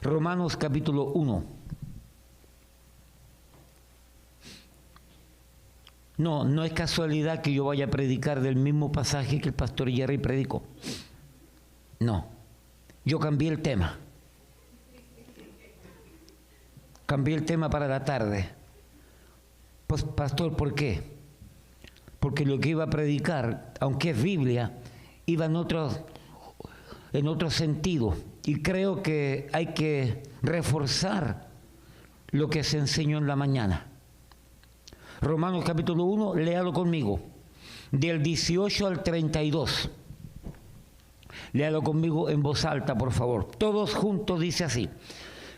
Romanos capítulo 1. No es casualidad que yo vaya a predicar del mismo pasaje que el pastor Jerry predicó. No, yo cambié el tema. Cambié el tema para la tarde. Pues, pastor, ¿por qué? Porque lo que iba a predicar, aunque es Biblia, iba en otro sentido. Y creo que hay que reforzar lo que se enseñó en la mañana. Romanos capítulo 1, léalo conmigo, del 18 al 32. Léalo conmigo en voz alta, por favor. Todos juntos dice así: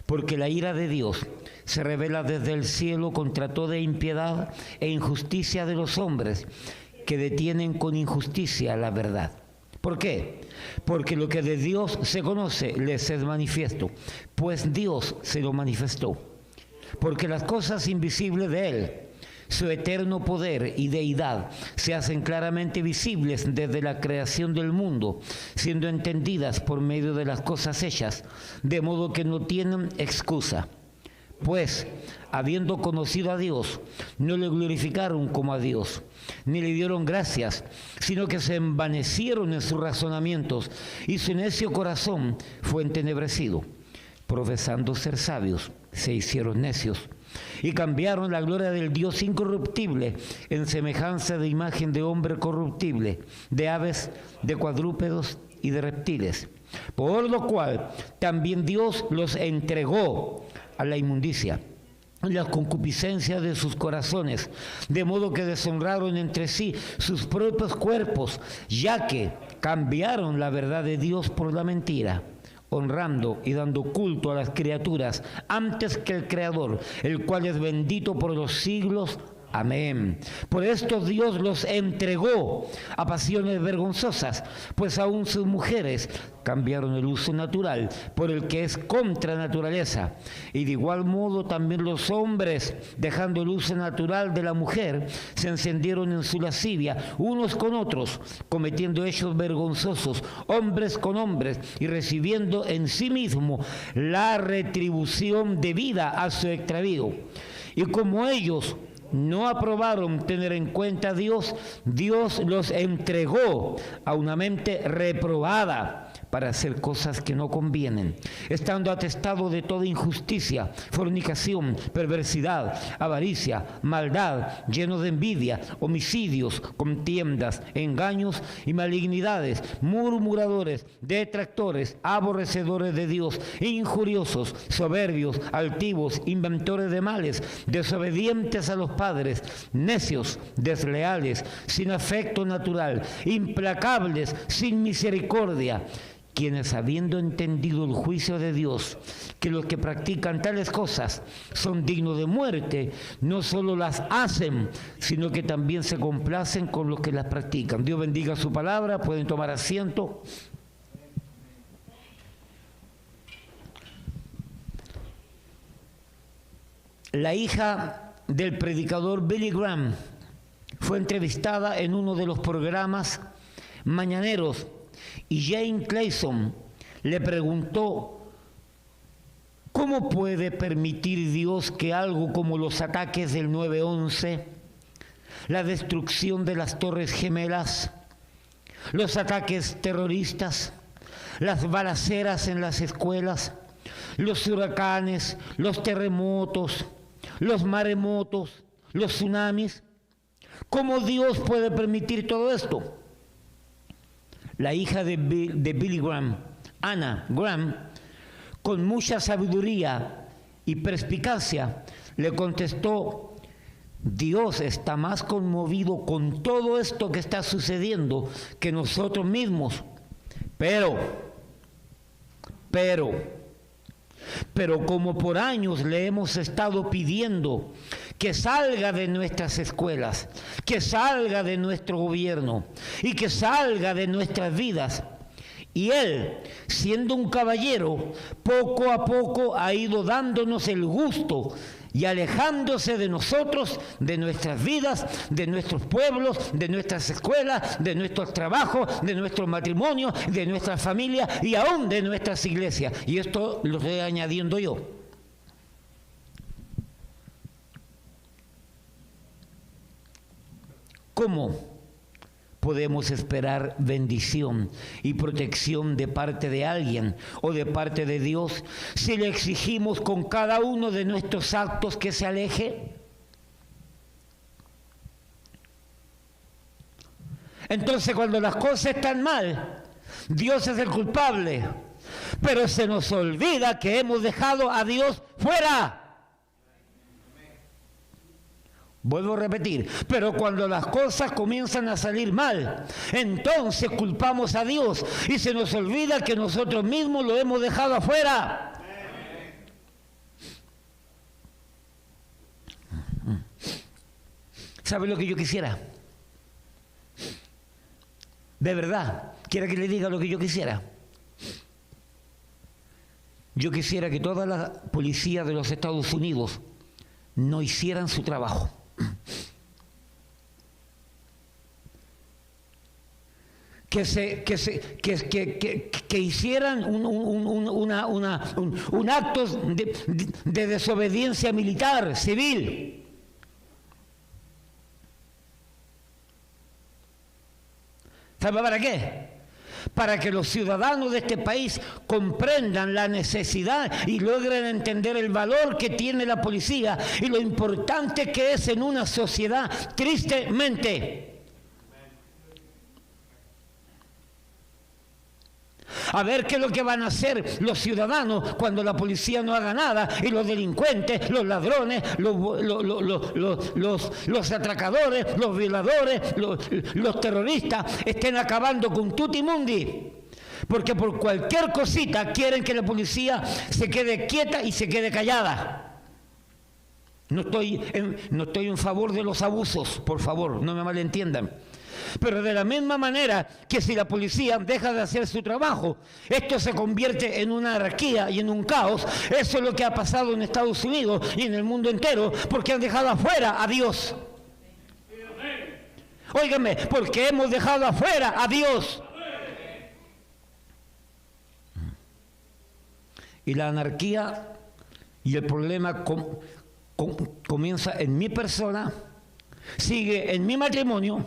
porque la ira de Dios se revela desde el cielo contra toda impiedad e injusticia de los hombres que detienen con injusticia la verdad. ¿Por qué? Porque lo que de Dios se conoce les es manifiesto, pues Dios se lo manifestó. Porque las cosas invisibles de Él, su eterno poder y deidad, se hacen claramente visibles desde la creación del mundo, siendo entendidas por medio de las cosas hechas, de modo que no tienen excusa. Pues, habiendo conocido a Dios, no le glorificaron como a Dios, ni le dieron gracias, sino que se envanecieron en sus razonamientos, y su necio corazón fue entenebrecido. Profesando ser sabios, se hicieron necios, y cambiaron la gloria del Dios incorruptible en semejanza de imagen de hombre corruptible, de aves, de cuadrúpedos y de reptiles. Por lo cual también Dios los entregó a la inmundicia, las concupiscencias de sus corazones, de modo que deshonraron entre sí sus propios cuerpos, ya que cambiaron la verdad de Dios por la mentira, honrando y dando culto a las criaturas antes que el Creador, el cual es bendito por los siglos. Amén. Por esto Dios los entregó a pasiones vergonzosas, pues aún sus mujeres cambiaron el uso natural por el que es contra naturaleza. Y de igual modo también los hombres, dejando el uso natural de la mujer, se encendieron en su lascivia unos con otros, cometiendo hechos vergonzosos, hombres con hombres, y recibiendo en sí mismo la retribución debida a su extravío. Y como ellos no aprobaron tener en cuenta a Dios, Dios los entregó a una mente reprobada para hacer cosas que no convienen, estando atestado de toda injusticia, fornicación, perversidad, avaricia, maldad, lleno de envidia, homicidios, contiendas, engaños y malignidades, murmuradores, detractores, aborrecedores de Dios, injuriosos, soberbios, altivos, inventores de males, desobedientes a los padres, necios, desleales, sin afecto natural, implacables, sin misericordia, quienes, habiendo entendido el juicio de Dios, que los que practican tales cosas son dignos de muerte, no solo las hacen, sino que también se complacen con los que las practican. Dios bendiga su palabra. Pueden tomar asiento. La hija del predicador Billy Graham fue entrevistada en uno de los programas mañaneros, y Jane Clayson le preguntó: ¿cómo puede permitir Dios que algo como los ataques del 9/11, la destrucción de las Torres Gemelas, los ataques terroristas, las balaceras en las escuelas, los huracanes, los terremotos, los maremotos, los tsunamis, cómo Dios puede permitir todo esto? La hija de Billy Graham, Anna Graham, con mucha sabiduría y perspicacia, le contestó: Dios está más conmovido con todo esto que está sucediendo que nosotros mismos. Pero como por años le hemos estado pidiendo que salga de nuestras escuelas, que salga de nuestro gobierno y que salga de nuestras vidas, y Él, siendo un caballero, poco a poco ha ido dándonos el gusto y alejándose de nosotros, de nuestras vidas, de nuestros pueblos, de nuestras escuelas, de nuestros trabajos, de nuestros matrimonios, de nuestras familias y aún de nuestras iglesias. Y esto lo estoy añadiendo yo. ¿Cómo podemos esperar bendición y protección de parte de alguien o de parte de Dios si le exigimos con cada uno de nuestros actos que se aleje? Entonces, cuando las cosas están mal, Dios es el culpable, pero se nos olvida que hemos dejado a Dios fuera. Vuelvo a repetir, pero cuando las cosas comienzan a salir mal, entonces culpamos a Dios y se nos olvida que nosotros mismos lo hemos dejado afuera. ¿Sabe lo que yo quisiera? De verdad, ¿quiere que le diga lo que yo quisiera? Yo quisiera que toda la policía de los Estados Unidos no hicieran su trabajo. Que hicieran un acto de desobediencia militar, civil. ¿Sabe para qué? Para que los ciudadanos de este país comprendan la necesidad y logren entender el valor que tiene la policía y lo importante que es en una sociedad, tristemente. A ver qué es lo que van a hacer los ciudadanos cuando la policía no haga nada y los delincuentes, los ladrones, los atracadores, los violadores, los terroristas estén acabando con tutti mundi. Porque por cualquier cosita quieren que la policía se quede quieta y se quede callada. No estoy en favor de los abusos, por favor, no me malentiendan. Pero de la misma manera que si la policía deja de hacer su trabajo, esto se convierte en una anarquía y en un caos. Eso es lo que ha pasado en Estados Unidos y en el mundo entero, porque han dejado afuera a Dios. Óigame, porque hemos dejado afuera a Dios. Y la anarquía y el problema comienza en mi persona, sigue en mi matrimonio,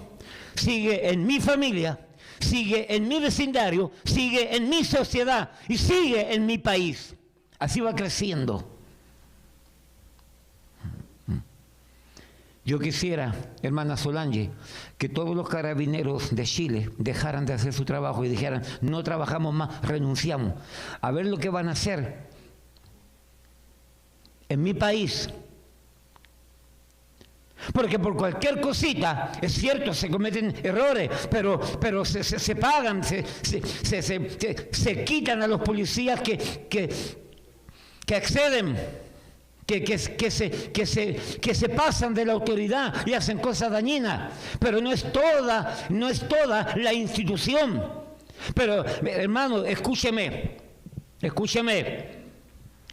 sigue en mi familia, sigue en mi vecindario, sigue en mi sociedad y sigue en mi país. Así va creciendo. Yo quisiera, hermana Solange, que todos los carabineros de Chile dejaran de hacer su trabajo y dijeran, no trabajamos más, renunciamos. A ver lo que van a hacer en mi país. Porque por cualquier cosita, es cierto, se cometen errores, pero se pagan, se quitan a los policías que exceden, que se pasan de la autoridad y hacen cosas dañinas. Pero no es toda la institución. Pero, hermano, escúcheme.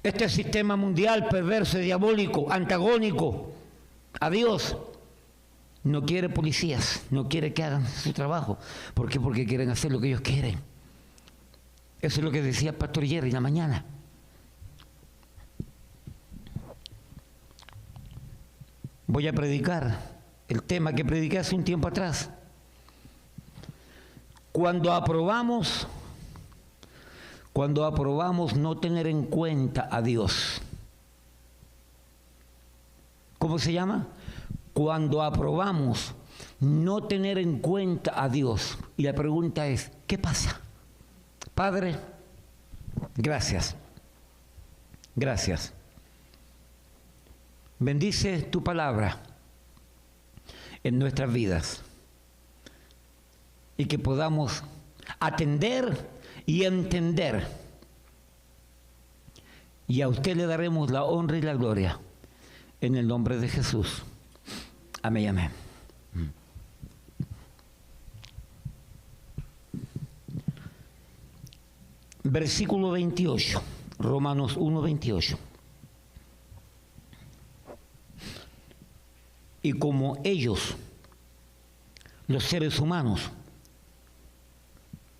Este sistema mundial perverso, diabólico, antagónico a Dios, no quiere policías, no quiere que hagan su trabajo. ¿Por qué? Porque quieren hacer lo que ellos quieren. Eso es lo que decía el pastor Jerry en la mañana. Voy a predicar el tema que prediqué hace un tiempo atrás. Cuando aprobamos no tener en cuenta a Dios. ¿Cómo se llama? Cuando aprobamos no tener en cuenta a Dios. Y la pregunta es, ¿qué pasa? Padre, gracias. Gracias. Bendice tu palabra en nuestras vidas y que podamos atender y entender. Y a usted le daremos la honra y la gloria. En el nombre de Jesús. Amén, amén. Versículo 28. Romanos 1:28. Y como ellos, los seres humanos,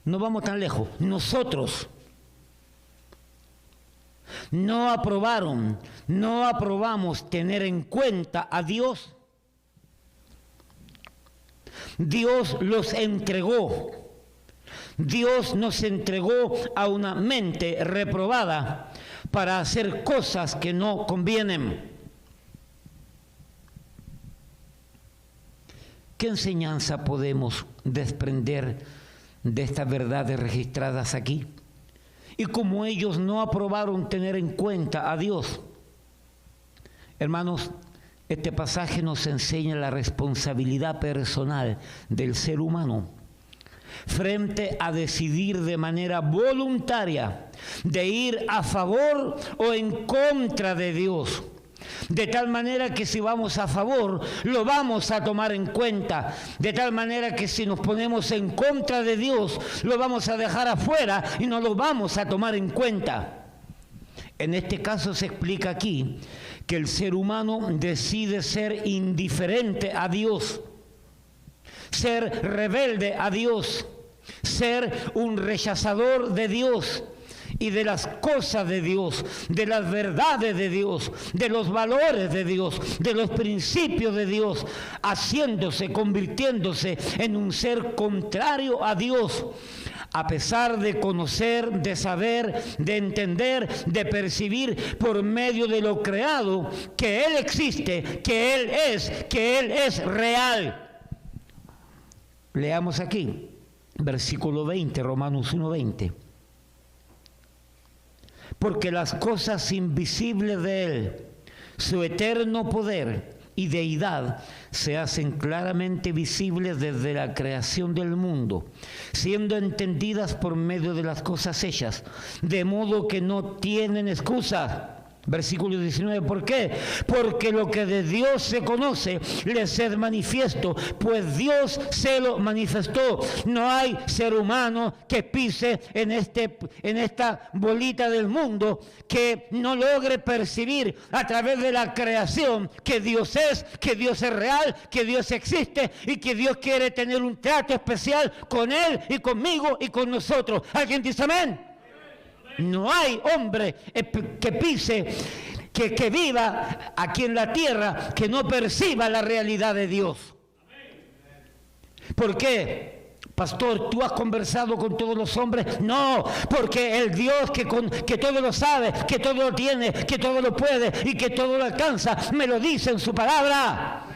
no vamos tan lejos, nosotros no aprobamos tener en cuenta a Dios. Dios los entregó. Dios nos entregó a una mente reprobada para hacer cosas que no convienen. ¿Qué enseñanza podemos desprender de estas verdades registradas aquí? Y como ellos no aprobaron tener en cuenta a Dios, hermanos, este pasaje nos enseña la responsabilidad personal del ser humano frente a decidir de manera voluntaria de ir a favor o en contra de Dios. De tal manera que si vamos a favor, lo vamos a tomar en cuenta. De tal manera que si nos ponemos en contra de Dios, lo vamos a dejar afuera y no lo vamos a tomar en cuenta. En este caso se explica aquí que el ser humano decide ser indiferente a Dios, ser rebelde a Dios, ser un rechazador de Dios y de las cosas de Dios, de las verdades de Dios, de los valores de Dios, de los principios de Dios, convirtiéndose en un ser contrario a Dios, a pesar de conocer, de saber, de entender, de percibir por medio de lo creado que Él existe, que Él es real. Leamos aquí, versículo 20, Romanos 1:20. Porque las cosas invisibles de Él, su eterno poder y deidad, se hacen claramente visibles desde la creación del mundo, siendo entendidas por medio de las cosas hechas, de modo que no tienen excusa. Versículo 19, ¿por qué? Porque lo que de Dios se conoce les es manifiesto, pues Dios se lo manifestó. No hay ser humano que pise en esta bolita del mundo que no logre percibir a través de la creación que Dios es real, que Dios existe y que Dios quiere tener un trato especial con Él y conmigo y con nosotros. ¿Alguien dice amén? No hay hombre que pise, que viva aquí en la tierra, que no perciba la realidad de Dios. ¿Por qué? Pastor, ¿tú has conversado con todos los hombres? No, porque el Dios que todo lo sabe, que todo lo tiene, que todo lo puede y que todo lo alcanza, me lo dice en su palabra.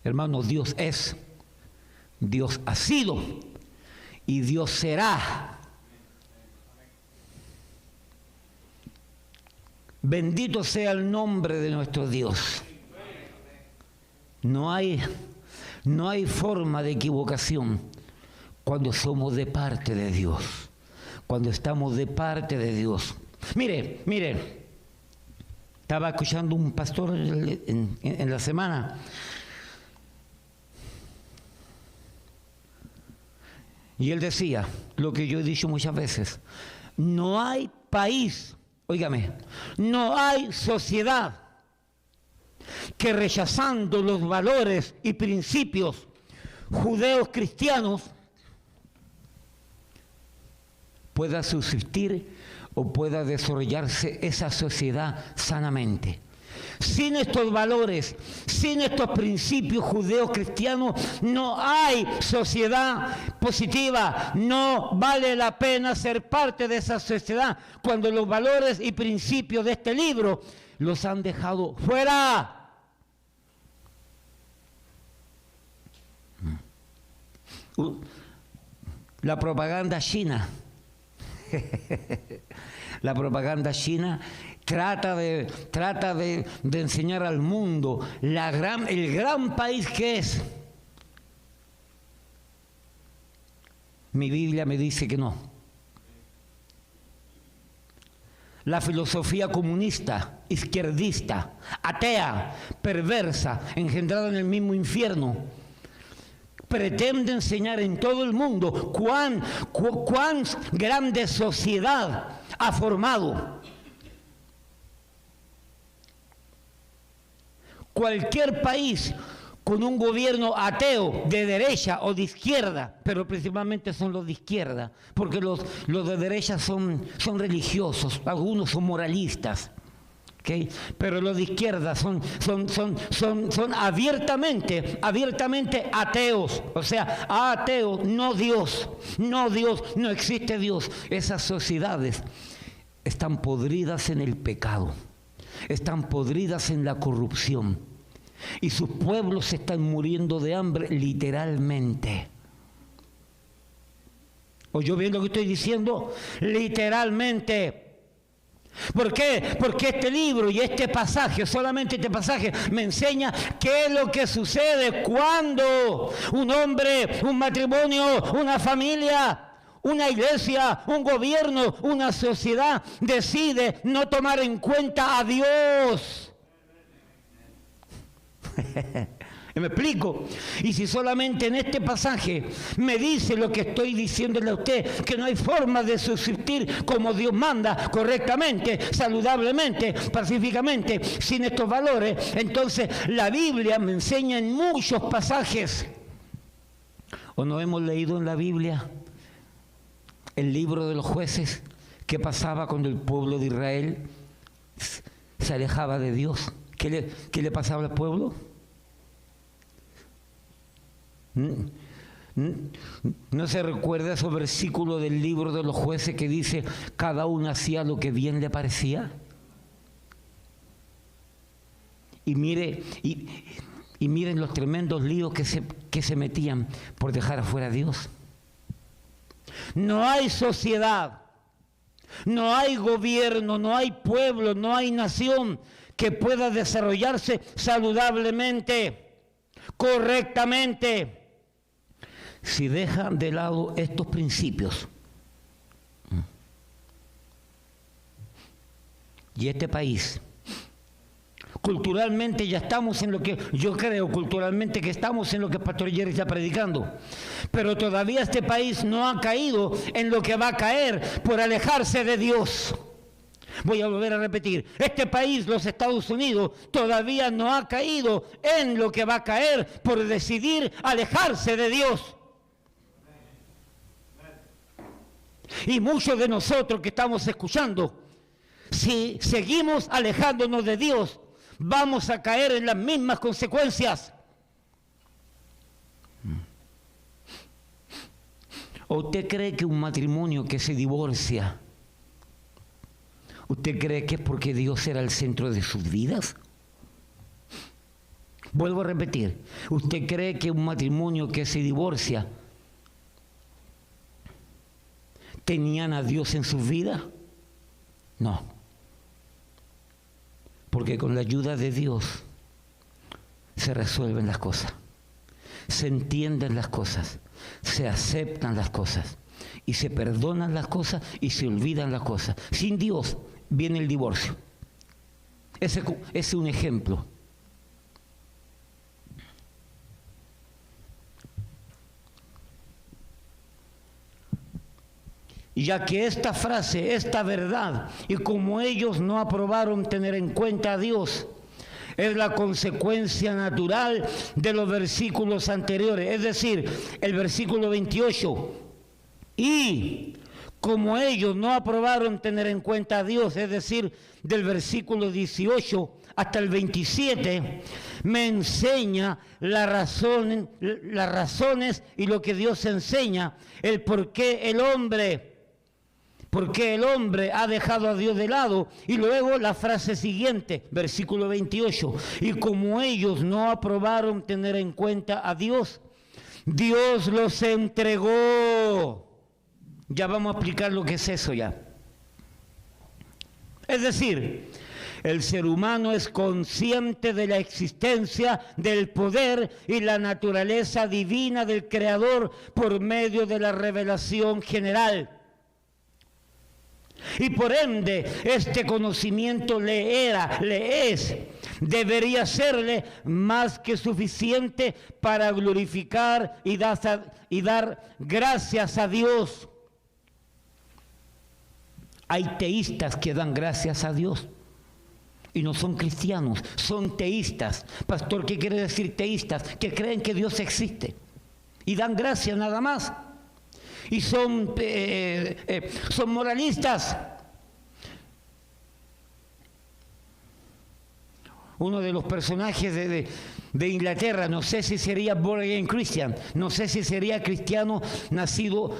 Hermanos, Dios es, Dios ha sido y Dios será. Bendito sea el nombre de nuestro Dios. No hay forma de equivocación cuando somos de parte de Dios, cuando estamos de parte de Dios. Mire, estaba escuchando un pastor en la semana. Y él decía, lo que yo he dicho muchas veces, no hay país, óigame, no hay sociedad que rechazando los valores y principios judeos cristianos pueda subsistir o pueda desarrollarse esa sociedad sanamente. Sin estos valores, sin estos principios judeos cristianos, no hay sociedad positiva. No vale la pena ser parte de esa sociedad cuando los valores y principios de este libro los han dejado fuera. La propaganda china. La propaganda china trata de enseñar al mundo el gran país que es. Mi Biblia me dice que no. La filosofía comunista, izquierdista, atea, perversa, engendrada en el mismo infierno, pretende enseñar en todo el mundo cuán grande sociedad ha formado. Cualquier país con un gobierno ateo, de derecha o de izquierda, pero principalmente son los de izquierda, porque los de derecha son religiosos, algunos son moralistas, ¿okay? Pero los de izquierda son abiertamente ateos, o sea, ateos, no Dios, no existe Dios. Esas sociedades están podridas en el pecado, están podridas en la corrupción, y sus pueblos se están muriendo de hambre literalmente. ¿Oyó bien lo que estoy diciendo? Literalmente. ¿Por qué? Porque este libro y este pasaje, solamente este pasaje, me enseña qué es lo que sucede cuando un hombre, un matrimonio, una familia, una iglesia, un gobierno, una sociedad decide no tomar en cuenta a Dios. ¿Me explico? Y si solamente en este pasaje me dice lo que estoy diciéndole a usted, que no hay forma de subsistir como Dios manda, correctamente, saludablemente, pacíficamente, sin estos valores, entonces la Biblia me enseña en muchos pasajes. ¿O no hemos leído en la Biblia el libro de los jueces? ¿Qué pasaba cuando el pueblo de Israel se alejaba de Dios? ¿Qué le pasaba al pueblo? ¿No se recuerda esos versículos del libro de los jueces que dice cada uno hacía lo que bien le parecía? Y miren los tremendos líos que se metían por dejar afuera a Dios. No hay sociedad, no hay gobierno, no hay pueblo, no hay nación que pueda desarrollarse saludablemente, correctamente, si deja de lado estos principios. Y este país, culturalmente ya estamos en lo que, yo creo culturalmente que estamos en lo que el pastor Jerry está predicando, pero todavía este país no ha caído en lo que va a caer por alejarse de Dios. Voy a volver a repetir, este país, los Estados Unidos, todavía no ha caído en lo que va a caer por decidir alejarse de Dios. Y muchos de nosotros que estamos escuchando, si seguimos alejándonos de Dios, vamos a caer en las mismas consecuencias. ¿O usted cree que un matrimonio que se divorcia, usted cree que es porque Dios era el centro de sus vidas? Vuelvo a repetir, ¿usted cree que un matrimonio que se divorcia tenían a Dios en sus vidas? No. Porque con la ayuda de Dios se resuelven las cosas, se entienden las cosas, se aceptan las cosas y se perdonan las cosas y se olvidan las cosas. Sin Dios viene el divorcio. Ese es un ejemplo. Y ya que esta frase, esta verdad, y como ellos no aprobaron tener en cuenta a Dios, es la consecuencia natural de los versículos anteriores, es decir, el versículo 28. Y como ellos no aprobaron tener en cuenta a Dios, es decir, del versículo 18 hasta el 27, me enseña las razones y lo que Dios enseña, el por qué el hombre ha dejado a Dios de lado. Y luego la frase siguiente, versículo 28, y como ellos no aprobaron tener en cuenta a Dios, Dios los entregó. Ya vamos a explicar lo que es eso ya. Es decir, el ser humano es consciente de la existencia, del poder y la naturaleza divina del Creador por medio de la revelación general. Y por ende, este conocimiento debería serle más que suficiente para glorificar y dar gracias a Dios. Hay teístas que dan gracias a Dios. y no son cristianos, son teístas. Pastor, ¿qué quiere decir teístas? Que creen que Dios existe y dan gracias nada más. Y son moralistas. Uno de los personajes de Inglaterra, no sé si sería born again Christian, no sé si sería cristiano nacido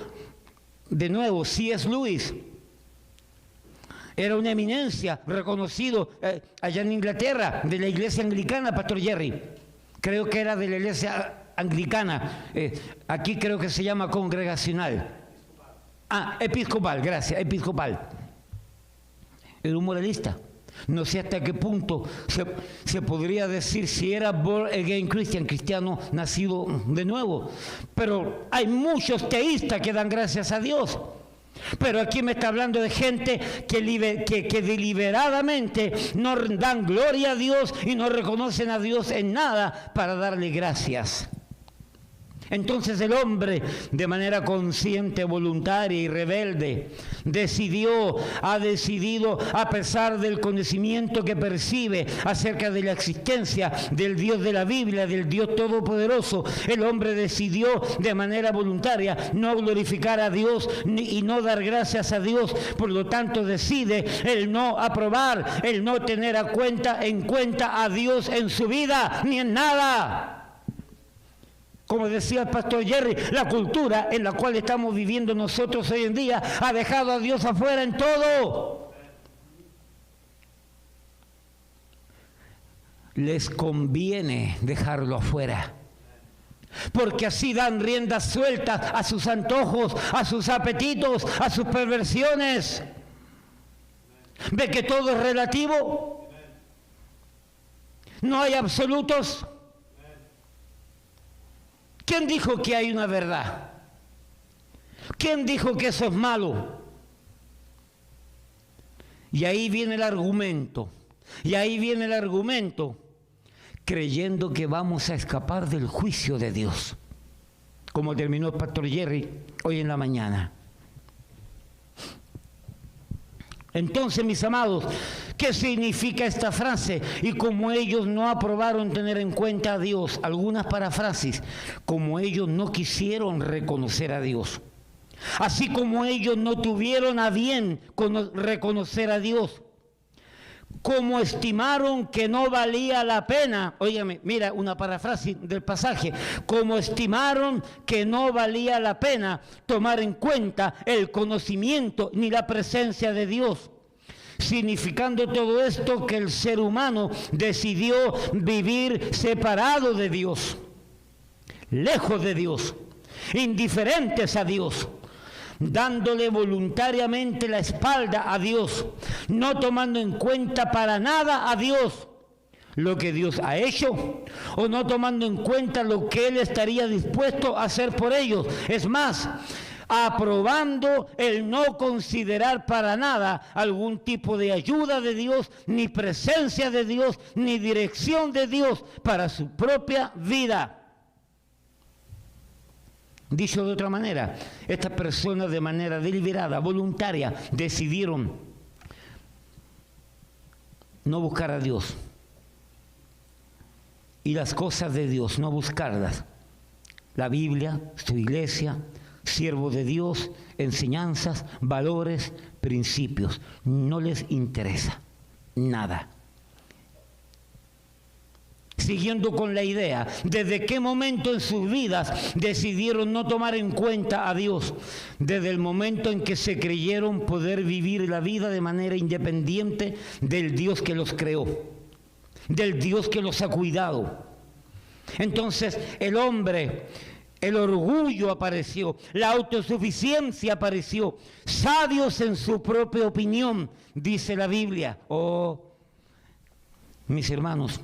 de nuevo. C.S. Lewis era una eminencia, reconocido allá en Inglaterra, de la iglesia anglicana, Pastor Jerry. Creo que era de la iglesia anglicana. Aquí creo que se llama congregacional. Episcopal, gracias, episcopal. Era un moralista. No sé hasta qué punto se podría decir si era born again Christian, cristiano nacido de nuevo. Pero hay muchos teístas que dan gracias a Dios. Pero aquí me está hablando de gente que deliberadamente no dan gloria a Dios y no reconocen a Dios en nada para darle gracias. Entonces el hombre, de manera consciente, voluntaria y rebelde, ha decidido, a pesar del conocimiento que percibe acerca de la existencia del Dios de la Biblia, del Dios Todopoderoso, el hombre decidió de manera voluntaria no glorificar a Dios y no dar gracias a Dios. Por lo tanto, decide el no aprobar, el no tener en cuenta a Dios en su vida ni en nada. Como decía el pastor Jerry, la cultura en la cual estamos viviendo nosotros hoy en día ha dejado a Dios afuera en todo. Les conviene dejarlo afuera, porque así dan riendas sueltas a sus antojos, a sus apetitos, a sus perversiones. ¿Ve que todo es relativo? No hay absolutos. ¿Quién dijo que hay una verdad? ¿Quién dijo que eso es malo? Y ahí viene el argumento. Creyendo que vamos a escapar del juicio de Dios. Como terminó el pastor Jerry hoy en la mañana. Entonces, mis amados, ¿qué significa esta frase? Y como ellos no aprobaron tener en cuenta a Dios, algunas paráfrasis, como ellos no quisieron reconocer a Dios, así como ellos no tuvieron a bien reconocer a Dios, como estimaron que no valía la pena, óigame, mira una paráfrasis del pasaje, como estimaron que no valía la pena tomar en cuenta el conocimiento ni la presencia de Dios, significando todo esto que el ser humano decidió vivir separado de Dios, lejos de Dios, indiferentes a Dios, dándole voluntariamente la espalda a Dios, no tomando en cuenta para nada a Dios lo que Dios ha hecho, o no tomando en cuenta lo que Él estaría dispuesto a hacer por ellos. Es más, aprobando el no considerar para nada algún tipo de ayuda de Dios, ni presencia de Dios, ni dirección de Dios para su propia vida. Dicho de otra manera, estas personas de manera deliberada, voluntaria, decidieron no buscar a Dios y las cosas de Dios, no buscarlas. La Biblia, su iglesia, siervos de Dios, enseñanzas, valores, principios. No les interesa nada. Siguiendo con la idea, ¿desde qué momento en sus vidas decidieron no tomar en cuenta a Dios? Desde el momento en que se creyeron poder vivir la vida de manera independiente del Dios que los creó, del Dios que los ha cuidado. Entonces el hombre, el orgullo apareció, la autosuficiencia apareció, sabios en su propia opinión, dice la Biblia. Oh, mis hermanos,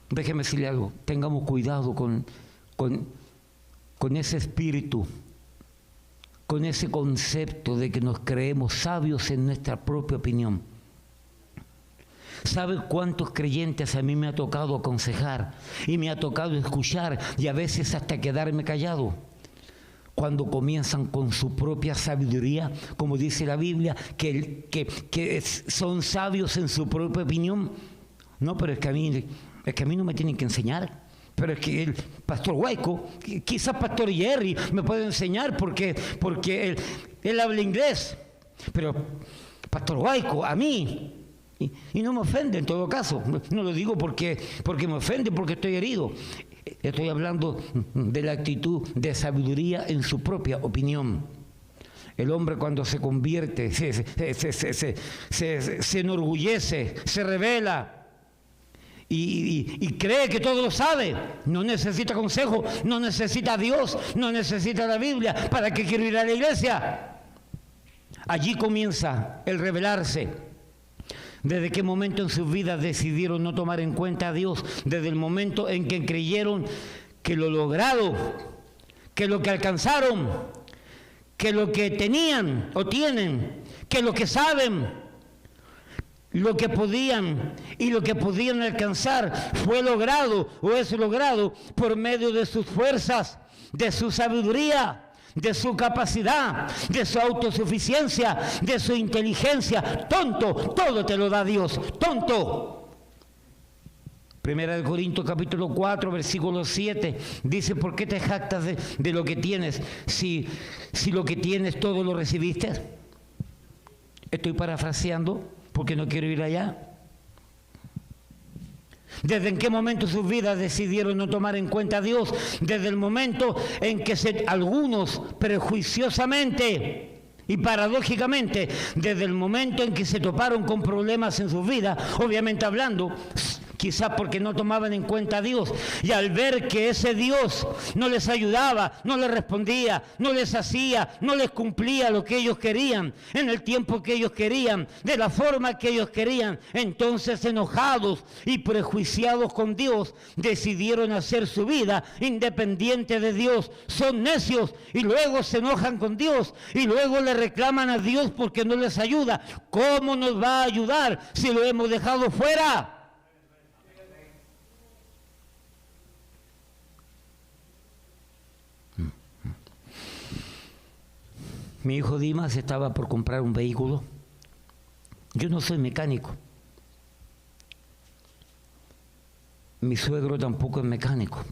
déjeme decirle algo, tengamos cuidado con ese espíritu, con ese concepto de que nos creemos sabios en nuestra propia opinión. ¿Sabe cuántos creyentes a mí me ha tocado aconsejar y me ha tocado escuchar y a veces hasta quedarme callado? cuando comienzan con su propia sabiduría, como dice la Biblia, que son sabios en su propia opinión. No, pero es que a mí no me tienen que enseñar. Pero es que el pastor Huayco, quizás pastor Jerry me puede enseñar porque él habla inglés. Pero pastor Huayco, a mí, y no me ofende en todo caso. No lo digo porque me ofende, porque estoy herido. Estoy hablando de la actitud de sabiduría en su propia opinión. El hombre cuando se convierte, se enorgullece, se revela y cree que todo lo sabe. No necesita consejo, no necesita a Dios, no necesita la Biblia. ¿Para qué quiero ir a la iglesia? Allí comienza el revelarse. ¿Desde qué momento en sus vidas decidieron no tomar en cuenta a Dios? Desde el momento en que creyeron que lo logrado, que lo que alcanzaron, que lo que tenían o tienen, que lo que saben, lo que podían y lo que podían alcanzar fue logrado o es logrado por medio de sus fuerzas, de su sabiduría, de su capacidad, de su autosuficiencia, de su inteligencia. Tonto, todo te lo da Dios, tonto. Primera de Corintios capítulo 4, versículo 7, dice: ¿por qué te jactas de lo que tienes si lo que tienes todo lo recibiste? Estoy parafraseando porque no quiero ir allá. ¿Desde en qué momento sus vidas decidieron no tomar en cuenta a Dios? Desde el momento en que algunos prejuiciosamente y paradójicamente, desde el momento en que se toparon con problemas en sus vidas, obviamente hablando, quizás porque no tomaban en cuenta a Dios, y al ver que ese Dios no les ayudaba, no les respondía, no les hacía, no les cumplía lo que ellos querían, en el tiempo que ellos querían, de la forma que ellos querían, entonces enojados y prejuiciados con Dios, decidieron hacer su vida independiente de Dios. Son necios y luego se enojan con Dios y luego le reclaman a Dios porque no les ayuda. ¿Cómo nos va a ayudar si lo hemos dejado fuera? Mi hijo Dimas estaba por comprar un vehículo. Yo no soy mecánico. Mi suegro tampoco es mecánico.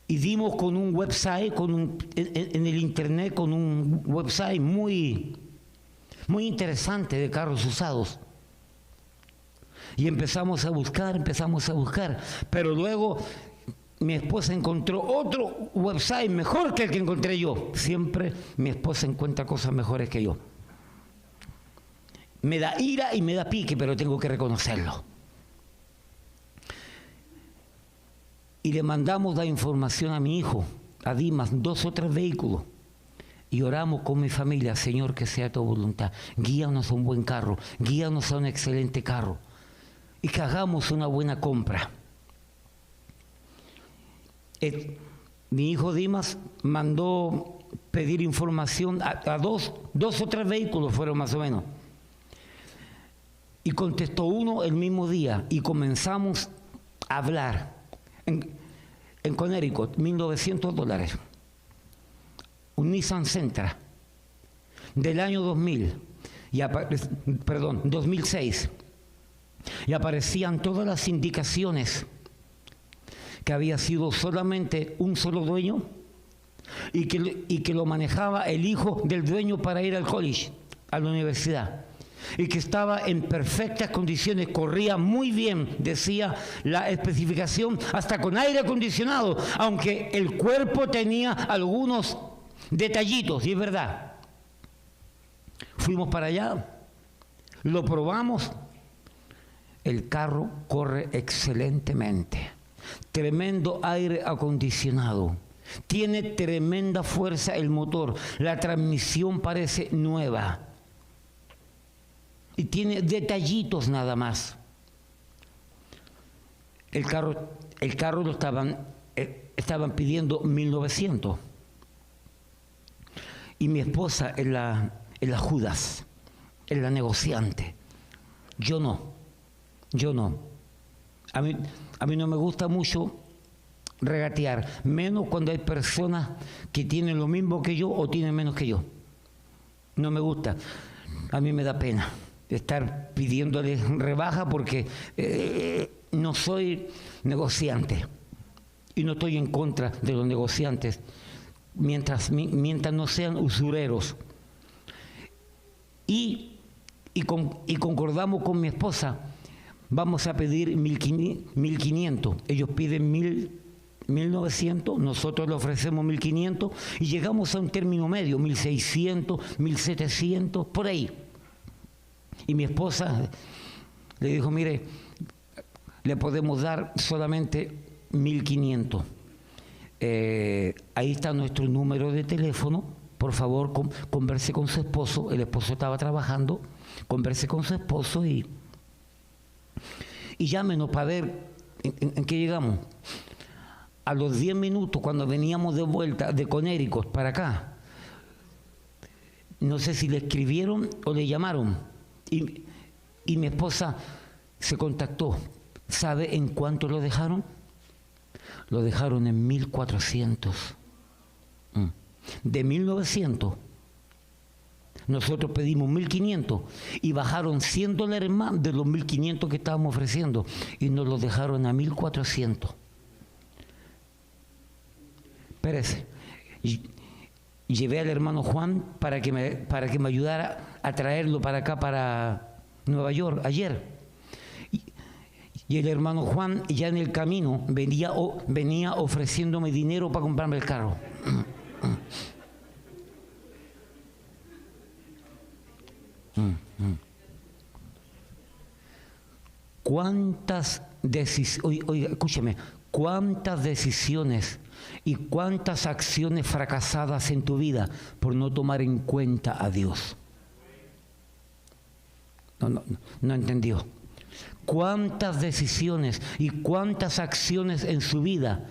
Y dimos con un website, en el internet, con un website muy interesante de carros usados. Y empezamos a buscar, pero luego mi esposa encontró otro website mejor que el que encontré yo. Siempre mi esposa encuentra cosas mejores que yo. Me da ira y me da pique, pero tengo que reconocerlo. Y le mandamos la información a mi hijo, a Dimas, 2 o 3 vehículos. Y oramos con mi familia: Señor, que sea tu voluntad. Guíanos a un buen carro, guíanos a un excelente carro. Y que hagamos una buena compra. Mi hijo Dimas mandó pedir información a dos o tres vehículos, fueron más o menos. Y contestó uno el mismo día y comenzamos a hablar. En Connecticut, $1,900. Un Nissan Sentra del año 2006. Y aparecían todas las indicaciones que había sido solamente un solo dueño y que lo manejaba el hijo del dueño para ir al college, a la universidad, y que estaba en perfectas condiciones, corría muy bien, decía la especificación, hasta con aire acondicionado, aunque el cuerpo tenía algunos detallitos, y es verdad. Fuimos para allá, lo probamos, el carro corre excelentemente. Tremendo aire acondicionado, tiene tremenda fuerza el motor, la transmisión parece nueva y tiene detallitos nada más. El carro lo estaban pidiendo 1,900 y mi esposa es la Judas, es la negociante. Yo no. A mí no me gusta mucho regatear, menos cuando hay personas que tienen lo mismo que yo o tienen menos que yo. No me gusta, a mí me da pena estar pidiéndoles rebaja porque no soy negociante y no estoy en contra de los negociantes mientras no sean usureros. Y concordamos con mi esposa, vamos a pedir 1.500, ellos piden 1.900, nosotros le ofrecemos 1.500 y llegamos a un término medio, 1.600, 1.700, por ahí. Y mi esposa le dijo, mire, le podemos dar solamente 1.500. Ahí está nuestro número de teléfono, por favor converse con su esposo, el esposo estaba trabajando, converse con su esposo y llámenos para ver en qué llegamos. A los 10 minutos, cuando veníamos de vuelta de Conérico para acá, no sé si le escribieron o le llamaron, y mi esposa se contactó. ¿Sabe en cuánto lo dejaron? Lo dejaron en 1.400. De 1.900, nosotros pedimos 1.500 y bajaron $100 más de los 1.500 que estábamos ofreciendo y nos lo dejaron a 1.400. Espérese, llevé al hermano Juan para que me ayudara a traerlo para acá, para Nueva York, ayer. Y el hermano Juan ya en el camino venía ofreciéndome dinero para comprarme el carro. ¿Cuántas decisiones, oiga, escúcheme, cuántas decisiones y cuántas acciones fracasadas en tu vida por no tomar en cuenta a Dios? No entendió. ¿Cuántas decisiones y cuántas acciones en su vida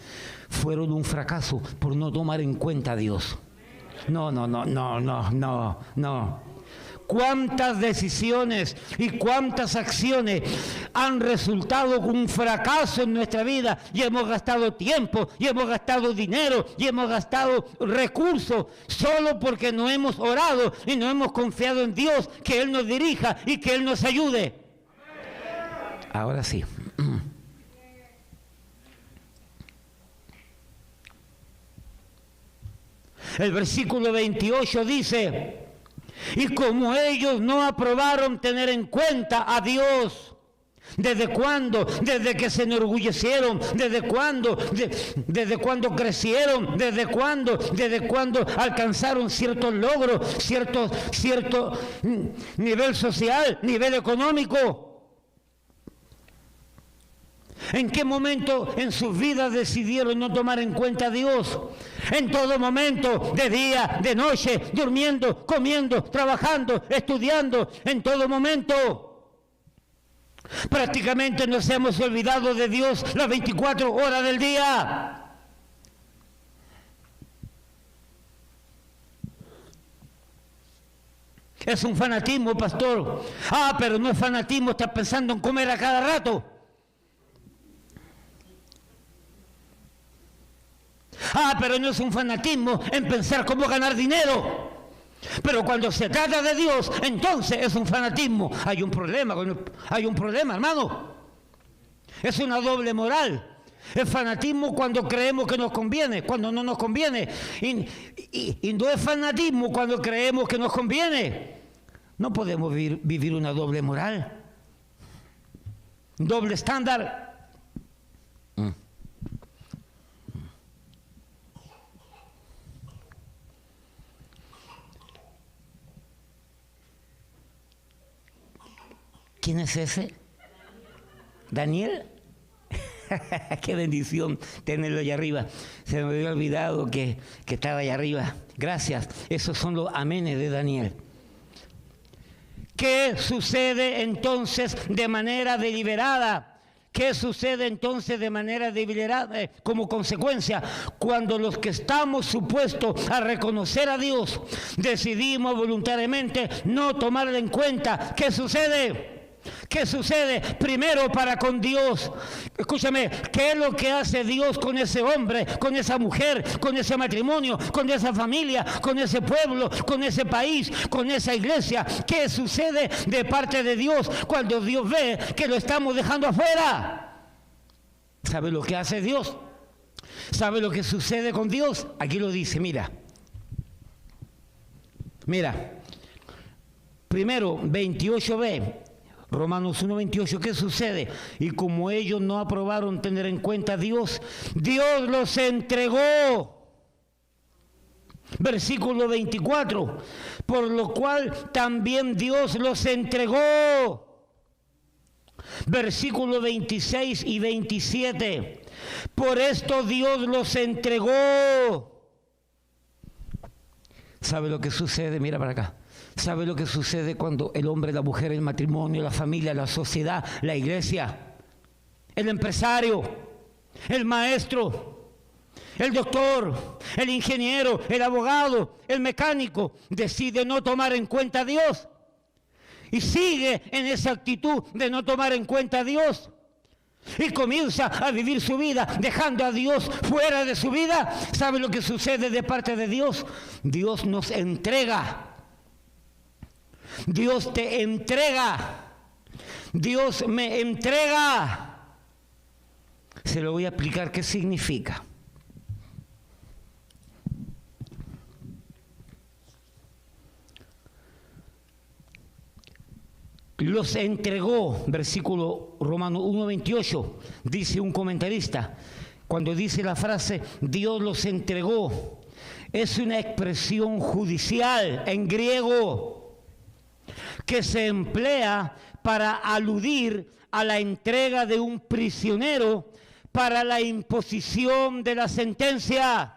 fueron un fracaso por no tomar en cuenta a Dios? No. ¿Cuántas decisiones y cuántas acciones han resultado con un fracaso en nuestra vida? Y hemos gastado tiempo, y hemos gastado dinero, y hemos gastado recursos, solo porque no hemos orado y no hemos confiado en Dios, que Él nos dirija y que Él nos ayude. Ahora sí. El versículo 28 dice: y como ellos no aprobaron tener en cuenta a Dios, ¿desde cuándo? Desde que se enorgullecieron, ¿desde cuándo? ¿Desde cuándo crecieron? ¿Desde cuándo alcanzaron ciertos logros, cierto nivel social, nivel económico? ¿En qué momento en sus vidas decidieron no tomar en cuenta a Dios? En todo momento, de día, de noche, durmiendo, comiendo, trabajando, estudiando, en todo momento. Prácticamente nos hemos olvidado de Dios las 24 horas del día. Es un fanatismo, pastor. Pero no es fanatismo estar pensando en comer a cada rato. Pero no es un fanatismo en pensar cómo ganar dinero. Pero cuando se trata de Dios, entonces es un fanatismo. Hay un problema, hermano. Es una doble moral. Es fanatismo cuando creemos que nos conviene, cuando no nos conviene. Y no es fanatismo cuando creemos que nos conviene. No podemos vivir una doble moral. Doble estándar. ¿Quién es ese? ¿Daniel? Qué bendición tenerlo allá arriba. Se me había olvidado que estaba allá arriba. Gracias. Esos son los amenes de Daniel. ¿Qué sucede entonces de manera deliberada? ¿Qué sucede entonces de manera deliberada como consecuencia? Cuando los que estamos supuestos a reconocer a Dios decidimos voluntariamente no tomarlo en cuenta. ¿Qué sucede? ¿Qué sucede? Primero para con Dios. Escúchame, ¿qué es lo que hace Dios con ese hombre, con esa mujer, con ese matrimonio, con esa familia, con ese pueblo, con ese país, con esa iglesia? ¿Qué sucede de parte de Dios cuando Dios ve que lo estamos dejando afuera? ¿Sabe lo que hace Dios? ¿Sabe lo que sucede con Dios? Aquí lo dice, mira. Primero, 28b. Romanos 1:28, ¿qué sucede? Y como ellos no aprobaron tener en cuenta a Dios, Dios los entregó. Versículo 24, por lo cual también Dios los entregó. Versículo 26 y 27, por esto Dios los entregó. ¿Sabe lo que sucede? Mira para acá. ¿Sabe lo que sucede cuando el hombre, la mujer, el matrimonio, la familia, la sociedad, la iglesia, el empresario, el maestro, el doctor, el ingeniero, el abogado, el mecánico, decide no tomar en cuenta a Dios y sigue en esa actitud de no tomar en cuenta a Dios y comienza a vivir su vida dejando a Dios fuera de su vida? ¿Sabe lo que sucede de parte de Dios? Dios nos entrega. Dios te entrega. Dios me entrega. Se lo voy a explicar qué significa. Los entregó, versículo Romanos 1:28, dice un comentarista, cuando dice la frase Dios los entregó, es una expresión judicial en griego que se emplea para aludir a la entrega de un prisionero para la imposición de la sentencia.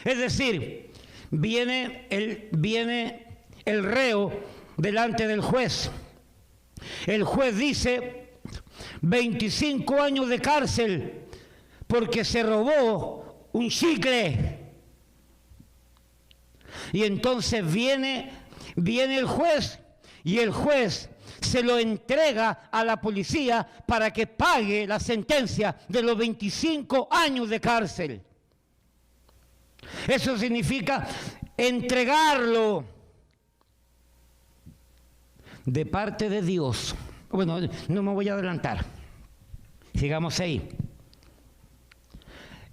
Es decir, viene el reo delante del juez. El juez dice 25 años de cárcel porque se robó un chicle. Y entonces viene el juez y el juez se lo entrega a la policía para que pague la sentencia de los 25 años de cárcel. Eso significa entregarlo de parte de Dios. Bueno, no me voy a adelantar. Sigamos ahí.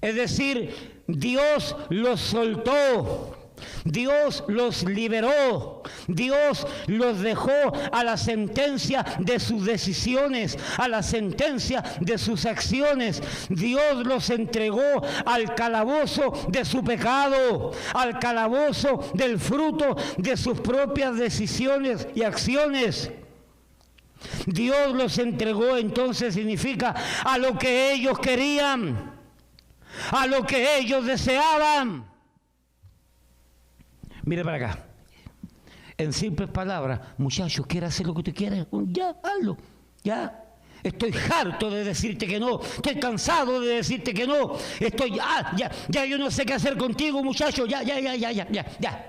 Es decir, Dios los soltó. Dios los liberó, Dios los dejó a la sentencia de sus decisiones, a la sentencia de sus acciones. Dios los entregó al calabozo de su pecado, al calabozo del fruto de sus propias decisiones y acciones. Dios los entregó, entonces significa a lo que ellos querían, a lo que ellos deseaban. Mire para acá. En simples palabras, muchachos, ¿quieres hacer lo que tú quieras? Ya, hazlo. Ya. Estoy harto de decirte que no. Estoy cansado de decirte que no. Ya yo no sé qué hacer contigo, muchacho. Ya.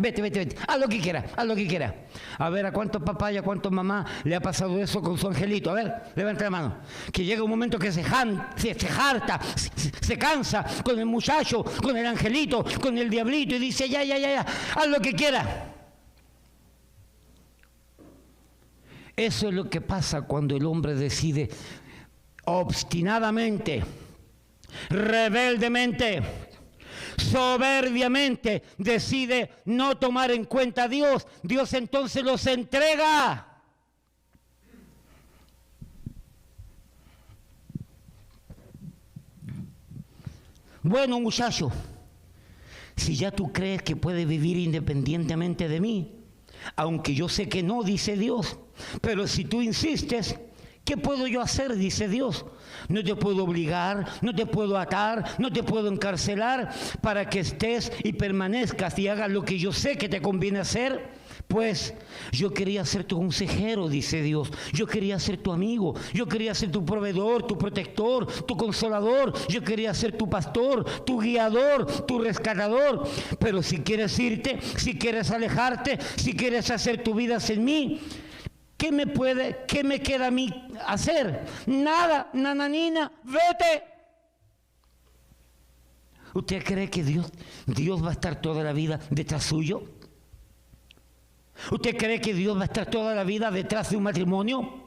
Vete. Haz lo que quieras, haz lo que quieras. A ver, ¿a cuántos papás y a cuántos mamás le ha pasado eso con su angelito? A ver, levanta la mano. Que llega un momento que se harta, se cansa con el muchacho, con el angelito, con el diablito y dice, ya. Haz lo que quieras. Eso es lo que pasa cuando el hombre decide obstinadamente, rebeldemente, soberbiamente, decide no tomar en cuenta a Dios. Dios entonces los entrega. Bueno, muchacho, si ya tú crees que puedes vivir independientemente de mí, aunque yo sé que no, dice Dios, pero si tú insistes, ¿qué puedo yo hacer? Dice Dios. No te puedo obligar, no te puedo atar, no te puedo encarcelar para que estés y permanezcas y hagas lo que yo sé que te conviene hacer. Pues yo quería ser tu consejero, dice Dios. Yo quería ser tu amigo. Yo quería ser tu proveedor, tu protector, tu consolador. Yo quería ser tu pastor, tu guiador, tu rescatador. Pero si quieres irte, si quieres alejarte, si quieres hacer tu vida sin mí, ¿Qué me queda a mí hacer? Nada, nananina, vete. ¿Usted cree que Dios va a estar toda la vida detrás suyo? ¿Usted cree que Dios va a estar toda la vida detrás de un matrimonio?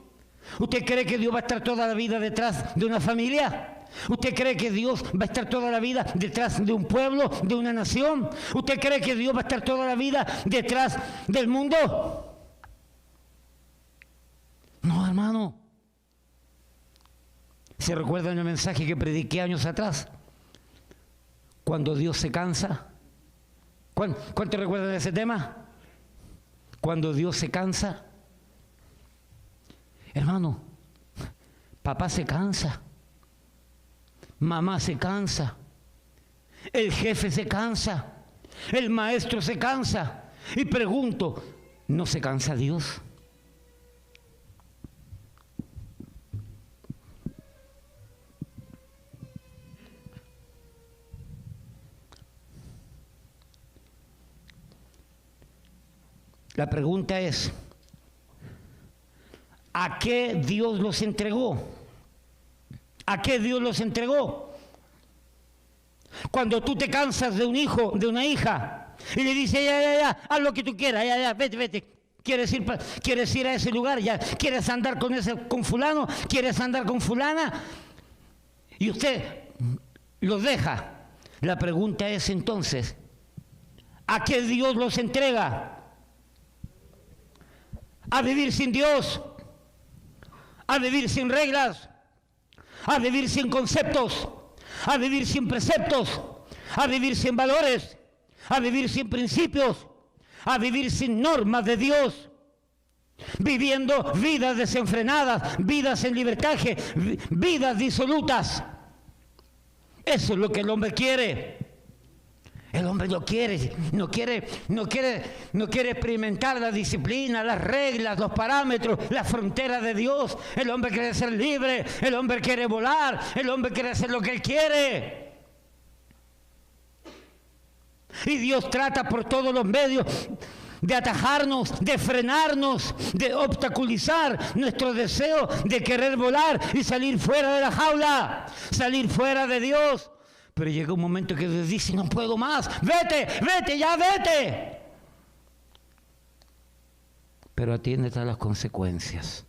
¿Usted cree que Dios va a estar toda la vida detrás de una familia? ¿Usted cree que Dios va a estar toda la vida detrás de un pueblo, de una nación? ¿Usted cree que Dios va a estar toda la vida detrás del mundo? No, hermano. ¿Se recuerdan el mensaje que prediqué años atrás? Cuando Dios se cansa. ¿Cuántos recuerdan ese tema? Cuando Dios se cansa. Hermano, papá se cansa. Mamá se cansa. El jefe se cansa. El maestro se cansa. Y pregunto, ¿no se cansa Dios? La pregunta es, ¿a qué Dios los entregó? ¿A qué Dios los entregó? Cuando tú te cansas de un hijo, de una hija, y le dices, ya, haz lo que tú quieras, ya, vete. ¿Quieres ir a ese lugar? Ya, ¿quieres andar con fulano? ¿Quieres andar con fulana? Y usted los deja. La pregunta es entonces, ¿a qué Dios los entrega? A vivir sin Dios, a vivir sin reglas, a vivir sin conceptos, a vivir sin preceptos, a vivir sin valores, a vivir sin principios, a vivir sin normas de Dios, viviendo vidas desenfrenadas, vidas en libertaje, vidas disolutas. Eso es lo que el hombre quiere. El hombre no quiere experimentar la disciplina, las reglas, los parámetros, las fronteras de Dios. El hombre quiere ser libre, el hombre quiere volar, el hombre quiere hacer lo que él quiere. Y Dios trata por todos los medios de atajarnos, de frenarnos, de obstaculizar nuestro deseo de querer volar y salir fuera de la jaula, salir fuera de Dios. Pero llega un momento que Dios dice, no puedo más, vete, ya vete. Pero atiéndete a las consecuencias.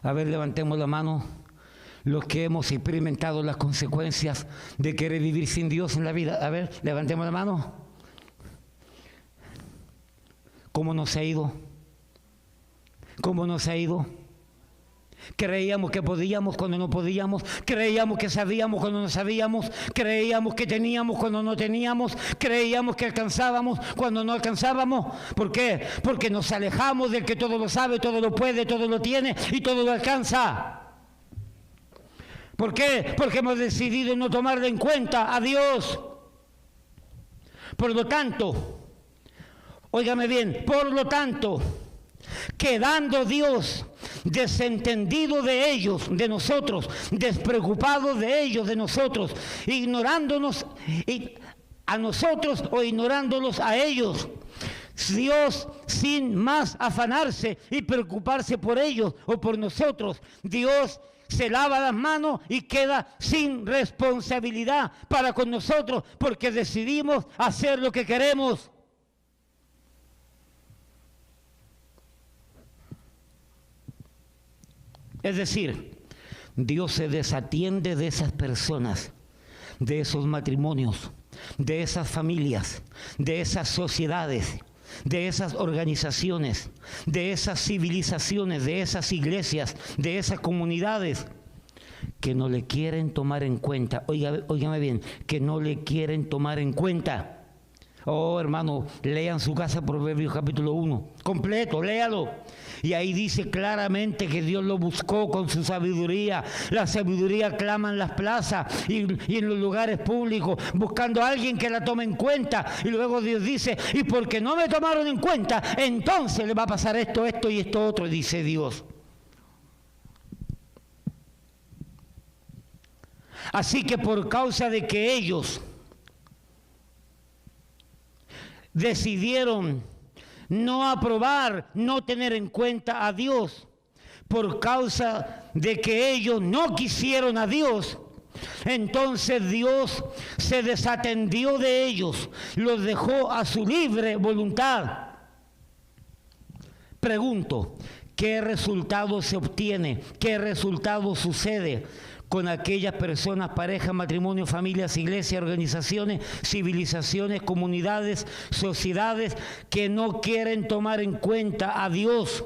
A ver, levantemos la mano los que hemos experimentado las consecuencias de querer vivir sin Dios en la vida. A ver, levantemos la mano. ¿Cómo nos ha ido? ¿Cómo nos ha ido? Creíamos que podíamos cuando no podíamos, creíamos que sabíamos cuando no sabíamos, creíamos que teníamos cuando no teníamos, creíamos que alcanzábamos cuando no alcanzábamos. ¿Por qué? Porque nos alejamos del que todo lo sabe, todo lo puede, todo lo tiene y todo lo alcanza. ¿Por qué? Porque hemos decidido no tomarle en cuenta a Dios. Por lo tanto, óigame bien, por lo tanto, quedando Dios desentendido de ellos, de nosotros, despreocupado de ellos, de nosotros, ignorándonos a nosotros o ignorándolos a ellos, Dios, sin más afanarse y preocuparse por ellos o por nosotros, Dios se lava las manos y queda sin responsabilidad para con nosotros porque decidimos hacer lo que queremos. Es decir, Dios se desatiende de esas personas, de esos matrimonios, de esas familias, de esas sociedades, de esas organizaciones, de esas civilizaciones, de esas iglesias, de esas comunidades que no le quieren tomar en cuenta. Óigame bien, que no le quieren tomar en cuenta. Oh, hermano, lean su casa Proverbios capítulo 1, completo, léalo. Y ahí dice claramente que Dios lo buscó con su sabiduría. La sabiduría clama en las plazas y en los lugares públicos, buscando a alguien que la tome en cuenta. Y luego Dios dice, y porque no me tomaron en cuenta, entonces le va a pasar esto y esto otro, dice Dios. Así que por causa de que ellos decidieron no aprobar, no tener en cuenta a Dios, por causa de que ellos no quisieron a Dios, entonces Dios se desatendió de ellos, los dejó a su libre voluntad. Pregunto, ¿qué resultado se obtiene? ¿Qué resultado sucede con aquellas personas, parejas, matrimonios, familias, iglesias, organizaciones, civilizaciones, comunidades, sociedades que no quieren tomar en cuenta a Dios?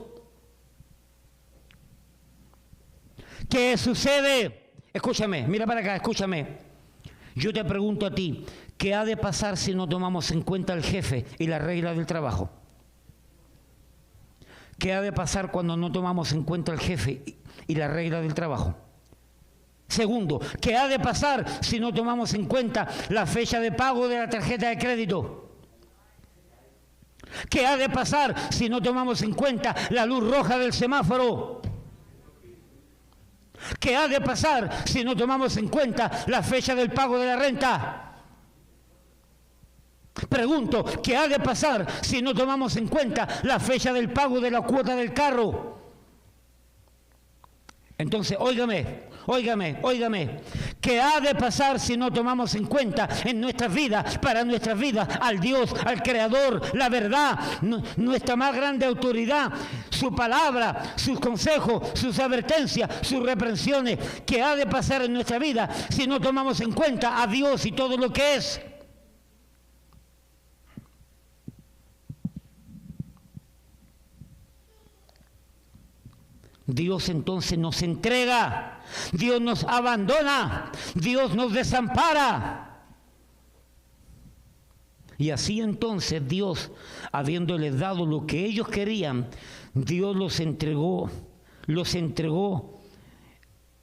¿Qué sucede? Escúchame, mira para acá, escúchame. Yo te pregunto a ti, ¿qué ha de pasar si no tomamos en cuenta al jefe y las reglas del trabajo? ¿Qué ha de pasar cuando no tomamos en cuenta al jefe y las reglas del trabajo? Segundo, ¿qué ha de pasar si no tomamos en cuenta la fecha de pago de la tarjeta de crédito? ¿Qué ha de pasar si no tomamos en cuenta la luz roja del semáforo? ¿Qué ha de pasar si no tomamos en cuenta la fecha del pago de la renta? Pregunto, ¿qué ha de pasar si no tomamos en cuenta la fecha del pago de la cuota del carro? Entonces, óigame, ¿qué ha de pasar si no tomamos en cuenta en nuestras vidas, para nuestras vidas, al Dios, al Creador, la verdad, nuestra más grande autoridad, su palabra, sus consejos, sus advertencias, sus reprensiones? ¿Qué ha de pasar en nuestra vida si no tomamos en cuenta a Dios y todo lo que es? Dios entonces nos entrega, Dios nos abandona, Dios nos desampara. Y así entonces Dios, habiéndoles dado lo que ellos querían, Dios los entregó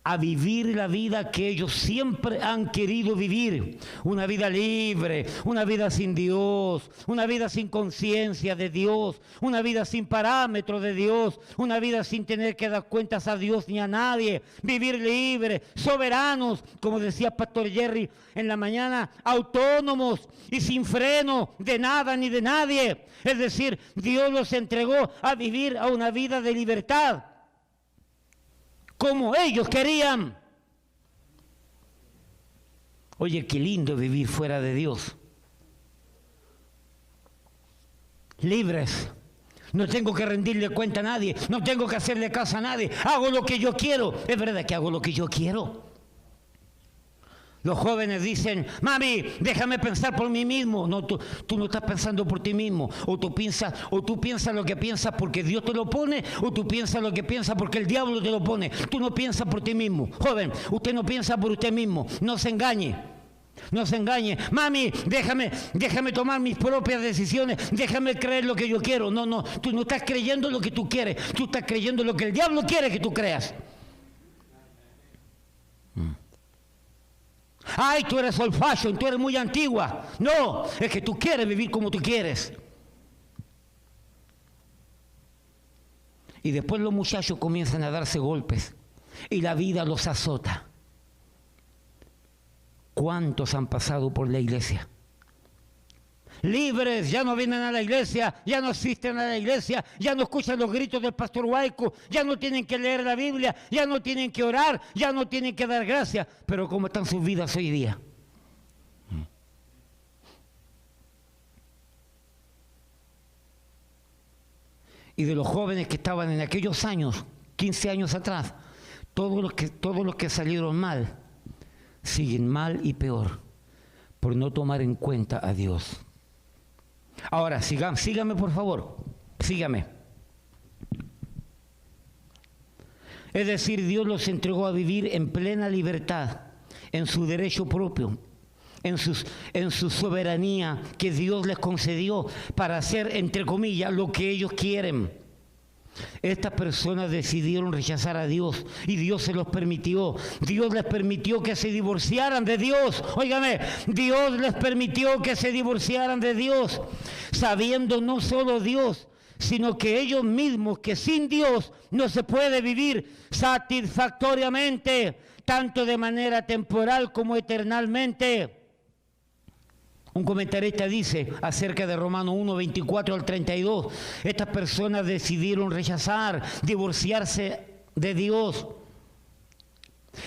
a vivir la vida que ellos siempre han querido vivir, una vida libre, una vida sin Dios, una vida sin conciencia de Dios, una vida sin parámetros de Dios, una vida sin tener que dar cuentas a Dios ni a nadie, vivir libre, soberanos, como decía Pastor Jerry en la mañana, autónomos y sin freno de nada ni de nadie. Es decir, Dios los entregó a vivir a una vida de libertad, como ellos querían. Oye, qué lindo vivir fuera de Dios. Libres. No tengo que rendirle cuenta a nadie, no tengo que hacerle caso a nadie, hago lo que yo quiero. Es verdad que hago lo que yo quiero. Los jóvenes dicen, mami, déjame pensar por mí mismo. No, tú no estás pensando por ti mismo. O tú piensas lo que piensas porque Dios te lo pone, o tú piensas lo que piensas porque el diablo te lo pone. Tú no piensas por ti mismo. Joven, usted no piensa por usted mismo. No se engañe. No se engañe. Mami, déjame tomar mis propias decisiones. Déjame creer lo que yo quiero. No, tú no estás creyendo lo que tú quieres. Tú estás creyendo lo que el diablo quiere que tú creas. Ay, tú eres old fashion, tú eres muy antigua. No, es que tú quieres vivir como tú quieres. Y después los muchachos comienzan a darse golpes y la vida los azota. ¿Cuántos han pasado por la iglesia? Libres, ya no vienen a la iglesia, ya no asisten a la iglesia, ya no escuchan los gritos del pastor Huayco, ya no tienen que leer la Biblia, ya no tienen que orar, ya no tienen que dar gracias. Pero ¿cómo están sus vidas hoy día? Y de los jóvenes que estaban en aquellos años, 15 años atrás, todos los que salieron mal, siguen mal y peor, por no tomar en cuenta a Dios. Ahora, sígame por favor, sígame. Es decir, Dios los entregó a vivir en plena libertad, en su derecho propio, en su soberanía que Dios les concedió para hacer, entre comillas, lo que ellos quieren. Estas personas decidieron rechazar a Dios y Dios se los permitió. Dios les permitió que se divorciaran de Dios. Óigame, Dios les permitió que se divorciaran de Dios, sabiendo no solo Dios, sino que ellos mismos, que sin Dios no se puede vivir satisfactoriamente, tanto de manera temporal como eternamente. Un comentarista dice acerca de Romanos 1, 24 al 32, estas personas decidieron rechazar, divorciarse de Dios.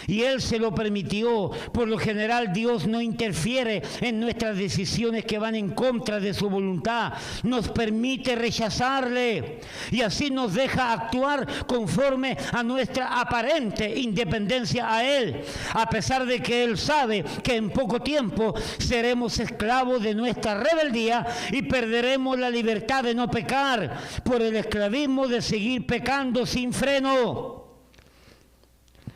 Y Él se lo permitió. Por lo general, Dios no interfiere en nuestras decisiones que van en contra de su voluntad. Nos permite rechazarle y así nos deja actuar conforme a nuestra aparente independencia a Él, a pesar de que Él sabe que en poco tiempo seremos esclavos de nuestra rebeldía y perderemos la libertad de no pecar por el esclavismo de seguir pecando sin freno.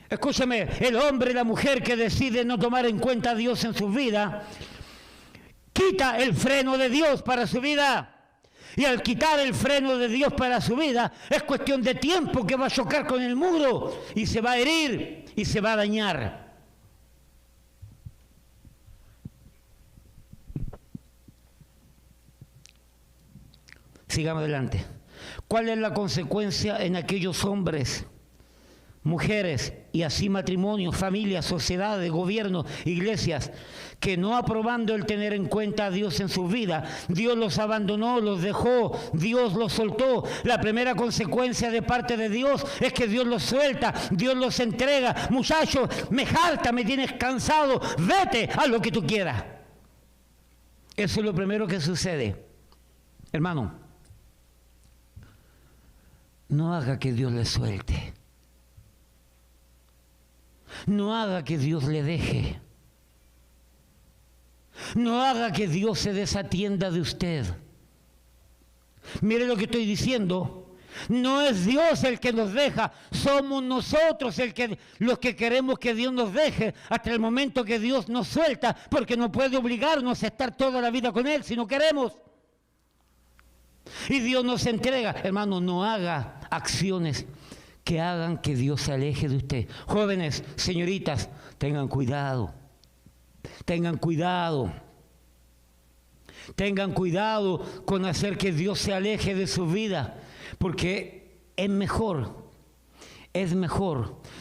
Escúchame, el hombre y la mujer que decide no tomar en cuenta a Dios en su vida, quita el freno de Dios para su vida. Y al quitar el freno de Dios para su vida, es cuestión de tiempo que va a chocar con el muro y se va a herir y se va a dañar. Sigamos adelante. ¿Cuál es la consecuencia en aquellos hombres, mujeres y así matrimonios, familias, sociedades, gobiernos, iglesias, que no aprobando el tener en cuenta a Dios en sus vidas, Dios los abandonó, los dejó, Dios los soltó? La primera consecuencia de parte de Dios es que Dios los suelta, Dios los entrega. Muchachos, me harta, me tienes cansado, vete a lo que tú quieras. Eso es lo primero que sucede. Hermano, no haga que Dios le suelte. No haga que Dios le deje. No haga que Dios se desatienda de usted. Mire lo que estoy diciendo. No es Dios el que nos deja, somos nosotros los que queremos que Dios nos deje hasta el momento que Dios nos suelta, porque no puede obligarnos a estar toda la vida con Él si no queremos. Y Dios nos entrega. Hermano, no haga acciones que hagan que Dios se aleje de usted. Jóvenes, señoritas, tengan cuidado. Tengan cuidado. Tengan cuidado con hacer que Dios se aleje de su vida, porque es mejor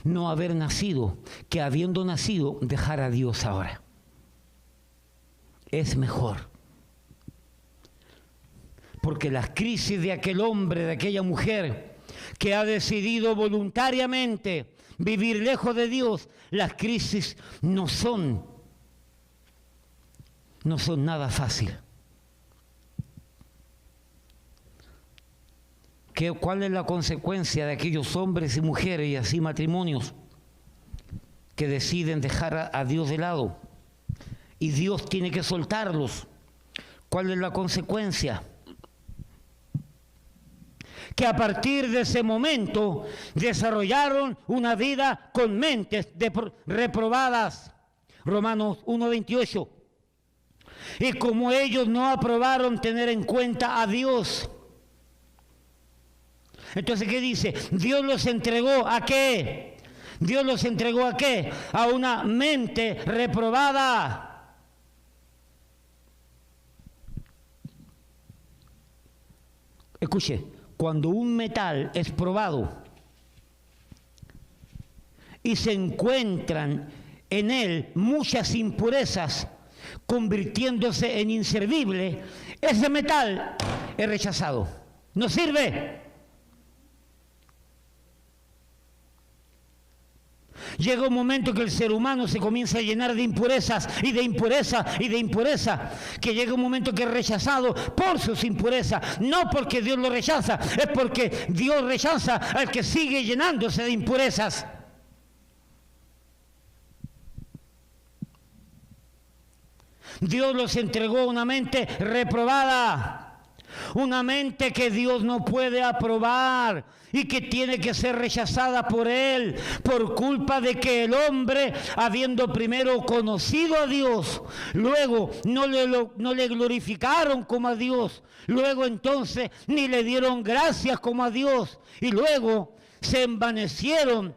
no haber nacido que habiendo nacido dejar a Dios ahora. Es mejor. Porque las crisis de aquel hombre, de aquella mujer que ha decidido voluntariamente vivir lejos de Dios, las crisis no son nada fácil. ¿Cuál es la consecuencia de aquellos hombres y mujeres y así matrimonios que deciden dejar a Dios de lado y Dios tiene que soltarlos? ¿Cuál es la consecuencia? Que a partir de ese momento desarrollaron una vida con mentes reprobadas. Romanos 1:28. Y como ellos no aprobaron tener en cuenta a Dios. Entonces, ¿qué dice? Dios los entregó ¿a qué? Dios los entregó ¿a qué? A una mente reprobada. Escuche. Cuando un metal es probado y se encuentran en él muchas impurezas, convirtiéndose en inservible, ese metal es rechazado. No sirve. Llega un momento que el ser humano se comienza a llenar de impurezas y de impureza y de impureza, que llega un momento que es rechazado por sus impurezas, no porque Dios lo rechaza, es porque Dios rechaza al que sigue llenándose de impurezas. Dios los entregó a una mente reprobada, una mente que Dios no puede aprobar y que tiene que ser rechazada por Él, por culpa de que el hombre, habiendo primero conocido a Dios, luego no le glorificaron como a Dios, luego entonces ni le dieron gracias como a Dios, y luego se envanecieron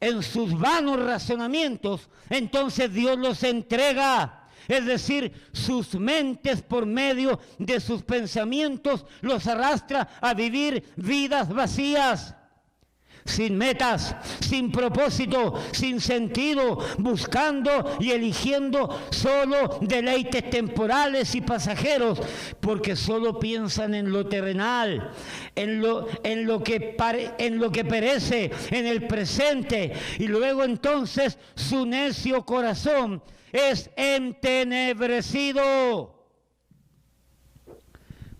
en sus vanos razonamientos, entonces Dios los entrega. Es decir, sus mentes por medio de sus pensamientos los arrastra a vivir vidas vacías, sin metas, sin propósito, sin sentido, buscando y eligiendo solo deleites temporales y pasajeros, porque solo piensan en lo terrenal, en lo que perece, en el presente, y luego entonces su necio corazón es entenebrecido.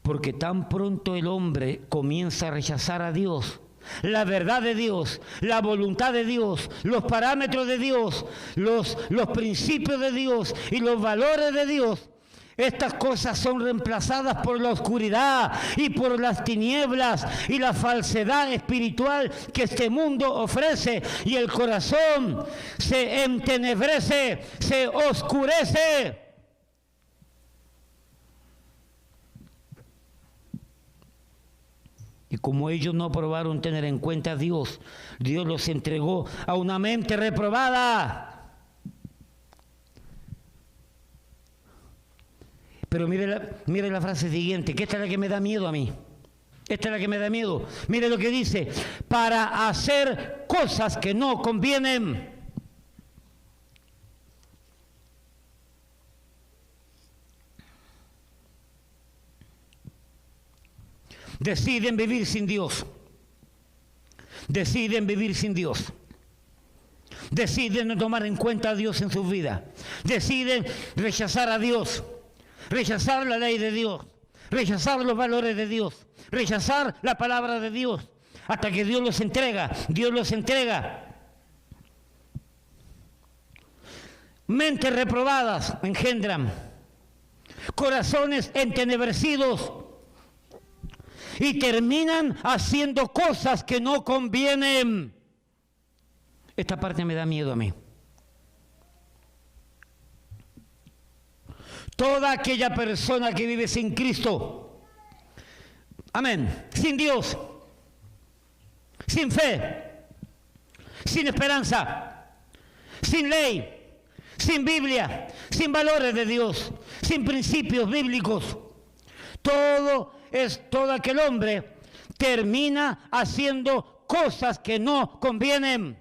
Porque tan pronto el hombre comienza a rechazar a Dios, la verdad de Dios, la voluntad de Dios, los parámetros de Dios, los principios de Dios y los valores de Dios, estas cosas son reemplazadas por la oscuridad y por las tinieblas y la falsedad espiritual que este mundo ofrece, y el corazón se entenebrece, se oscurece. Y como ellos no aprobaron tener en cuenta a Dios, Dios los entregó a una mente reprobada. Pero mire la frase siguiente, que esta es la que me da miedo a mí. Esta es la que me da miedo. Mire lo que dice: para hacer cosas que no convienen. Deciden vivir sin Dios. Deciden vivir sin Dios. Deciden no tomar en cuenta a Dios en sus vidas. Deciden rechazar a Dios. Rechazar la ley de Dios. Rechazar los valores de Dios. Rechazar la palabra de Dios. Hasta que Dios los entrega. Dios los entrega. Mentes reprobadas engendran corazones entenebrecidos y terminan haciendo cosas que no convienen. Esta parte me da miedo a mí. Toda aquella persona que vive sin Cristo, amén, sin Dios, sin fe, sin esperanza, sin ley, sin Biblia, sin valores de Dios, sin principios bíblicos, todo aquel hombre termina haciendo cosas que no convienen.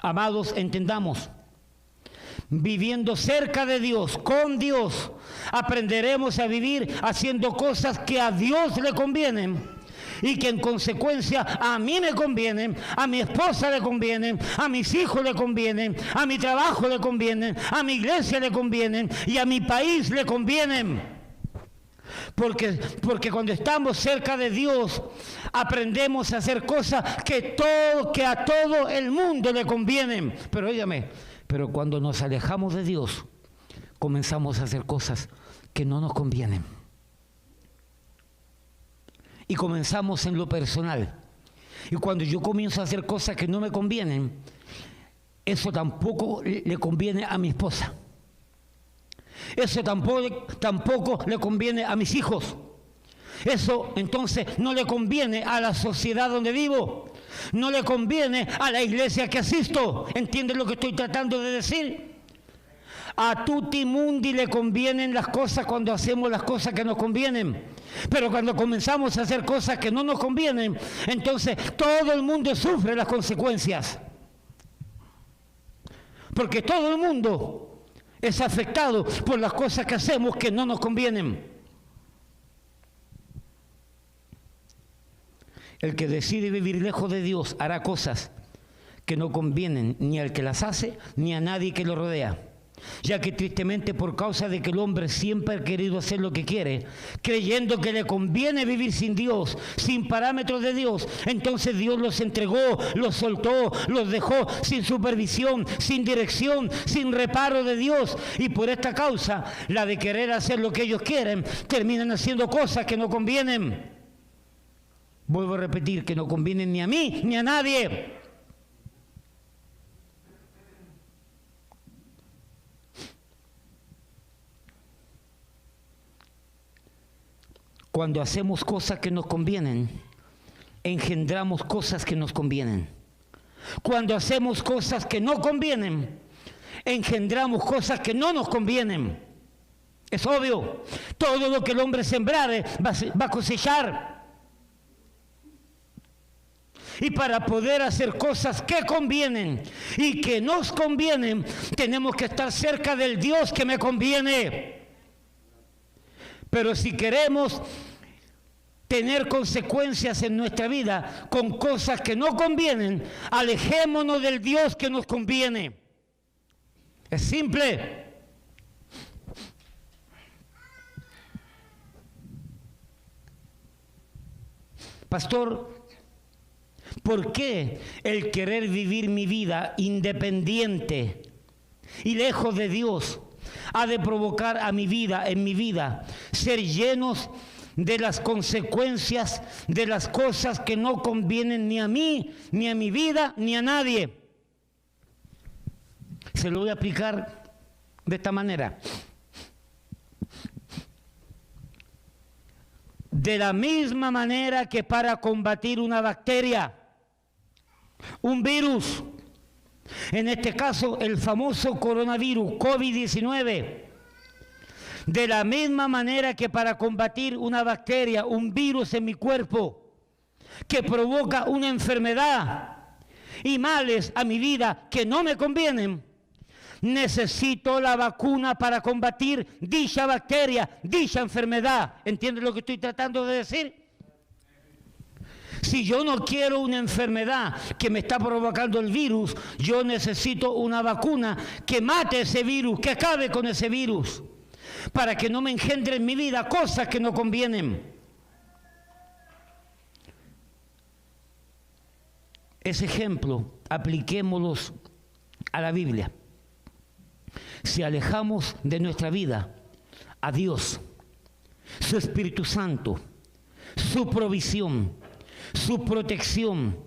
Amados, entendamos, viviendo cerca de Dios, con Dios, aprenderemos a vivir haciendo cosas que a Dios le convienen y que en consecuencia a mí me convienen, a mi esposa le convienen, a mis hijos le convienen, a mi trabajo le convienen, a mi iglesia le convienen y a mi país le convienen. Porque cuando estamos cerca de Dios aprendemos a hacer cosas que a todo el mundo le convienen. Pero óigame, pero cuando nos alejamos de Dios comenzamos a hacer cosas que no nos convienen. Y comenzamos en lo personal. Y cuando yo comienzo a hacer cosas que no me convienen, eso tampoco le conviene a mi esposa. Eso tampoco le conviene a mis hijos. Eso entonces no le conviene a la sociedad donde vivo. No le conviene a la iglesia que asisto. ¿Entienden lo que estoy tratando de decir? A tutti mundi le convienen las cosas cuando hacemos las cosas que nos convienen. Pero cuando comenzamos a hacer cosas que no nos convienen, entonces todo el mundo sufre las consecuencias. Porque todo el mundo es afectado por las cosas que hacemos que no nos convienen. El que decide vivir lejos de Dios hará cosas que no convienen ni al que las hace ni a nadie que lo rodea. Ya que tristemente, por causa de que el hombre siempre ha querido hacer lo que quiere, creyendo que le conviene vivir sin Dios, sin parámetros de Dios, entonces Dios los entregó, los soltó, los dejó sin supervisión, sin dirección, sin reparo de Dios. Y por esta causa, la de querer hacer lo que ellos quieren, terminan haciendo cosas que no convienen. Vuelvo a repetir, que no convienen ni a mí ni a nadie. Cuando hacemos cosas que nos convienen, engendramos cosas que nos convienen. Cuando hacemos cosas que no convienen, engendramos cosas que no nos convienen. Es obvio. Todo lo que el hombre sembrare va a cosechar. Y para poder hacer cosas que convienen y que nos convienen, tenemos que estar cerca del Dios que me conviene. Pero si queremos tener consecuencias en nuestra vida con cosas que no convienen, alejémonos del Dios que nos conviene. Es simple. Pastor, ¿por qué el querer vivir mi vida independiente y lejos de Dios ha de provocar en mi vida, ser llenos de las consecuencias de las cosas que no convienen ni a mí, ni a mi vida, ni a nadie? Se lo voy a aplicar de esta manera. De la misma manera que para combatir una bacteria, un virus, en este caso el famoso coronavirus, COVID-19, de la misma manera que para combatir una bacteria, un virus en mi cuerpo, que provoca una enfermedad y males a mi vida que no me convienen, necesito la vacuna para combatir dicha bacteria, dicha enfermedad. ¿Entiendes lo que estoy tratando de decir? Si yo no quiero una enfermedad que me está provocando el virus, yo necesito una vacuna que mate ese virus, que acabe con ese virus, para que no me engendre en mi vida cosas que no convienen. Ese ejemplo, apliquémoslo a la Biblia. Si alejamos de nuestra vida a Dios, su Espíritu Santo, su provisión, su protección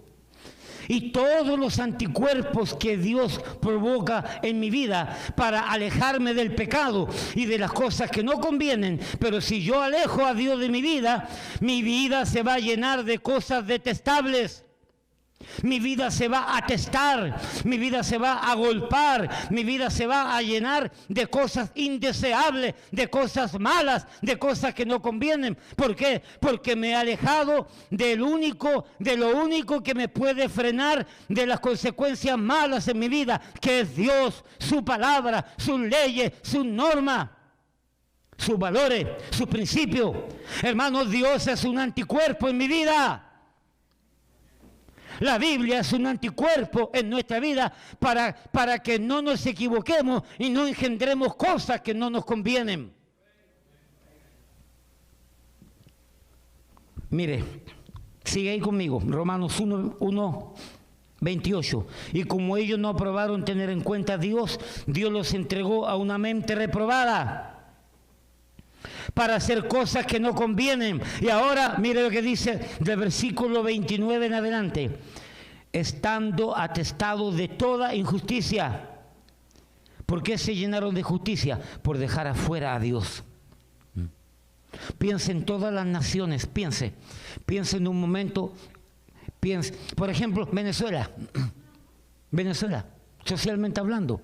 y todos los anticuerpos que Dios provoca en mi vida para alejarme del pecado y de las cosas que no convienen, pero si yo alejo a Dios de mi vida se va a llenar de cosas detestables. Mi vida se va a atestar, mi vida se va a agolpar, mi vida se va a llenar de cosas indeseables, de cosas malas, de cosas que no convienen. ¿Por qué? Porque me he alejado de lo único que me puede frenar de las consecuencias malas en mi vida, que es Dios, su palabra, sus leyes, sus normas, sus valores, sus principios. Hermanos, Dios es un anticuerpo en mi vida. La Biblia es un anticuerpo en nuestra vida para que no nos equivoquemos y no engendremos cosas que no nos convienen. Mire, sigue ahí conmigo, Romanos 1, 28. Y como ellos no aprobaron tener en cuenta a Dios, Dios los entregó a una mente reprobada para hacer cosas que no convienen. Y ahora, mire lo que dice del versículo 29 en adelante. Estando atestados de toda injusticia. ¿Por qué se llenaron de justicia? Por dejar afuera a Dios. Piense en todas las naciones, piense en un momento, por ejemplo, Venezuela, socialmente hablando.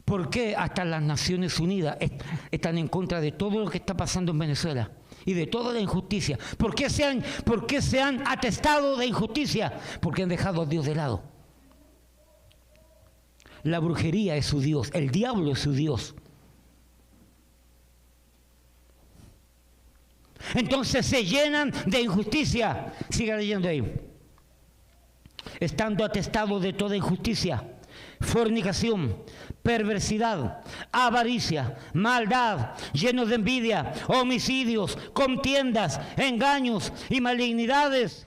¿Por qué hasta las Naciones Unidas están en contra de todo lo que está pasando en Venezuela y de toda la injusticia? ¿Por qué se han atestado de injusticia? Porque han dejado a Dios de lado. La brujería es su Dios, el diablo es su Dios. Entonces se llenan de injusticia. Siga leyendo ahí. Estando atestados de toda injusticia, fornicación, perversidad, avaricia, maldad, llenos de envidia, homicidios, contiendas, engaños y malignidades,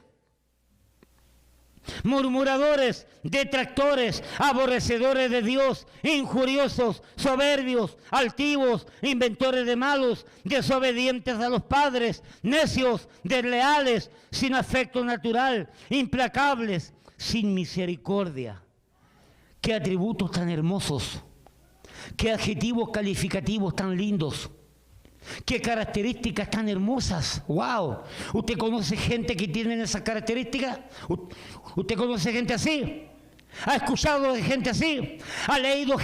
murmuradores, detractores, aborrecedores de Dios, injuriosos, soberbios, altivos, inventores de malos, desobedientes a los padres, necios, desleales, sin afecto natural, implacables, sin misericordia. Qué atributos tan hermosos, qué adjetivos calificativos tan lindos, qué características tan hermosas. ¡Wow! ¿Usted conoce gente que tiene esas características? ¿Usted conoce gente así? ¿Ha escuchado de gente así? ¿Ha leído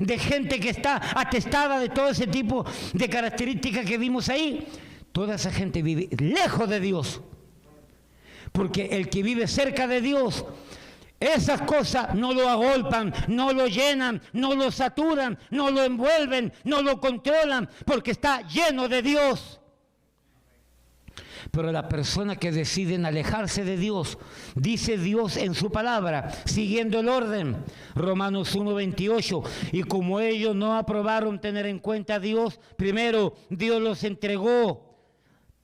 de gente que está atestada de todo ese tipo de características que vimos ahí? Toda esa gente vive lejos de Dios. Porque el que vive cerca de Dios, esas cosas no lo agolpan, no lo llenan, no lo saturan, no lo envuelven, no lo controlan, porque está lleno de Dios. Pero las personas que deciden alejarse de Dios, dice Dios en su palabra, siguiendo el orden, Romanos 1:28, y como ellos no aprobaron tener en cuenta a Dios, primero, Dios los entregó.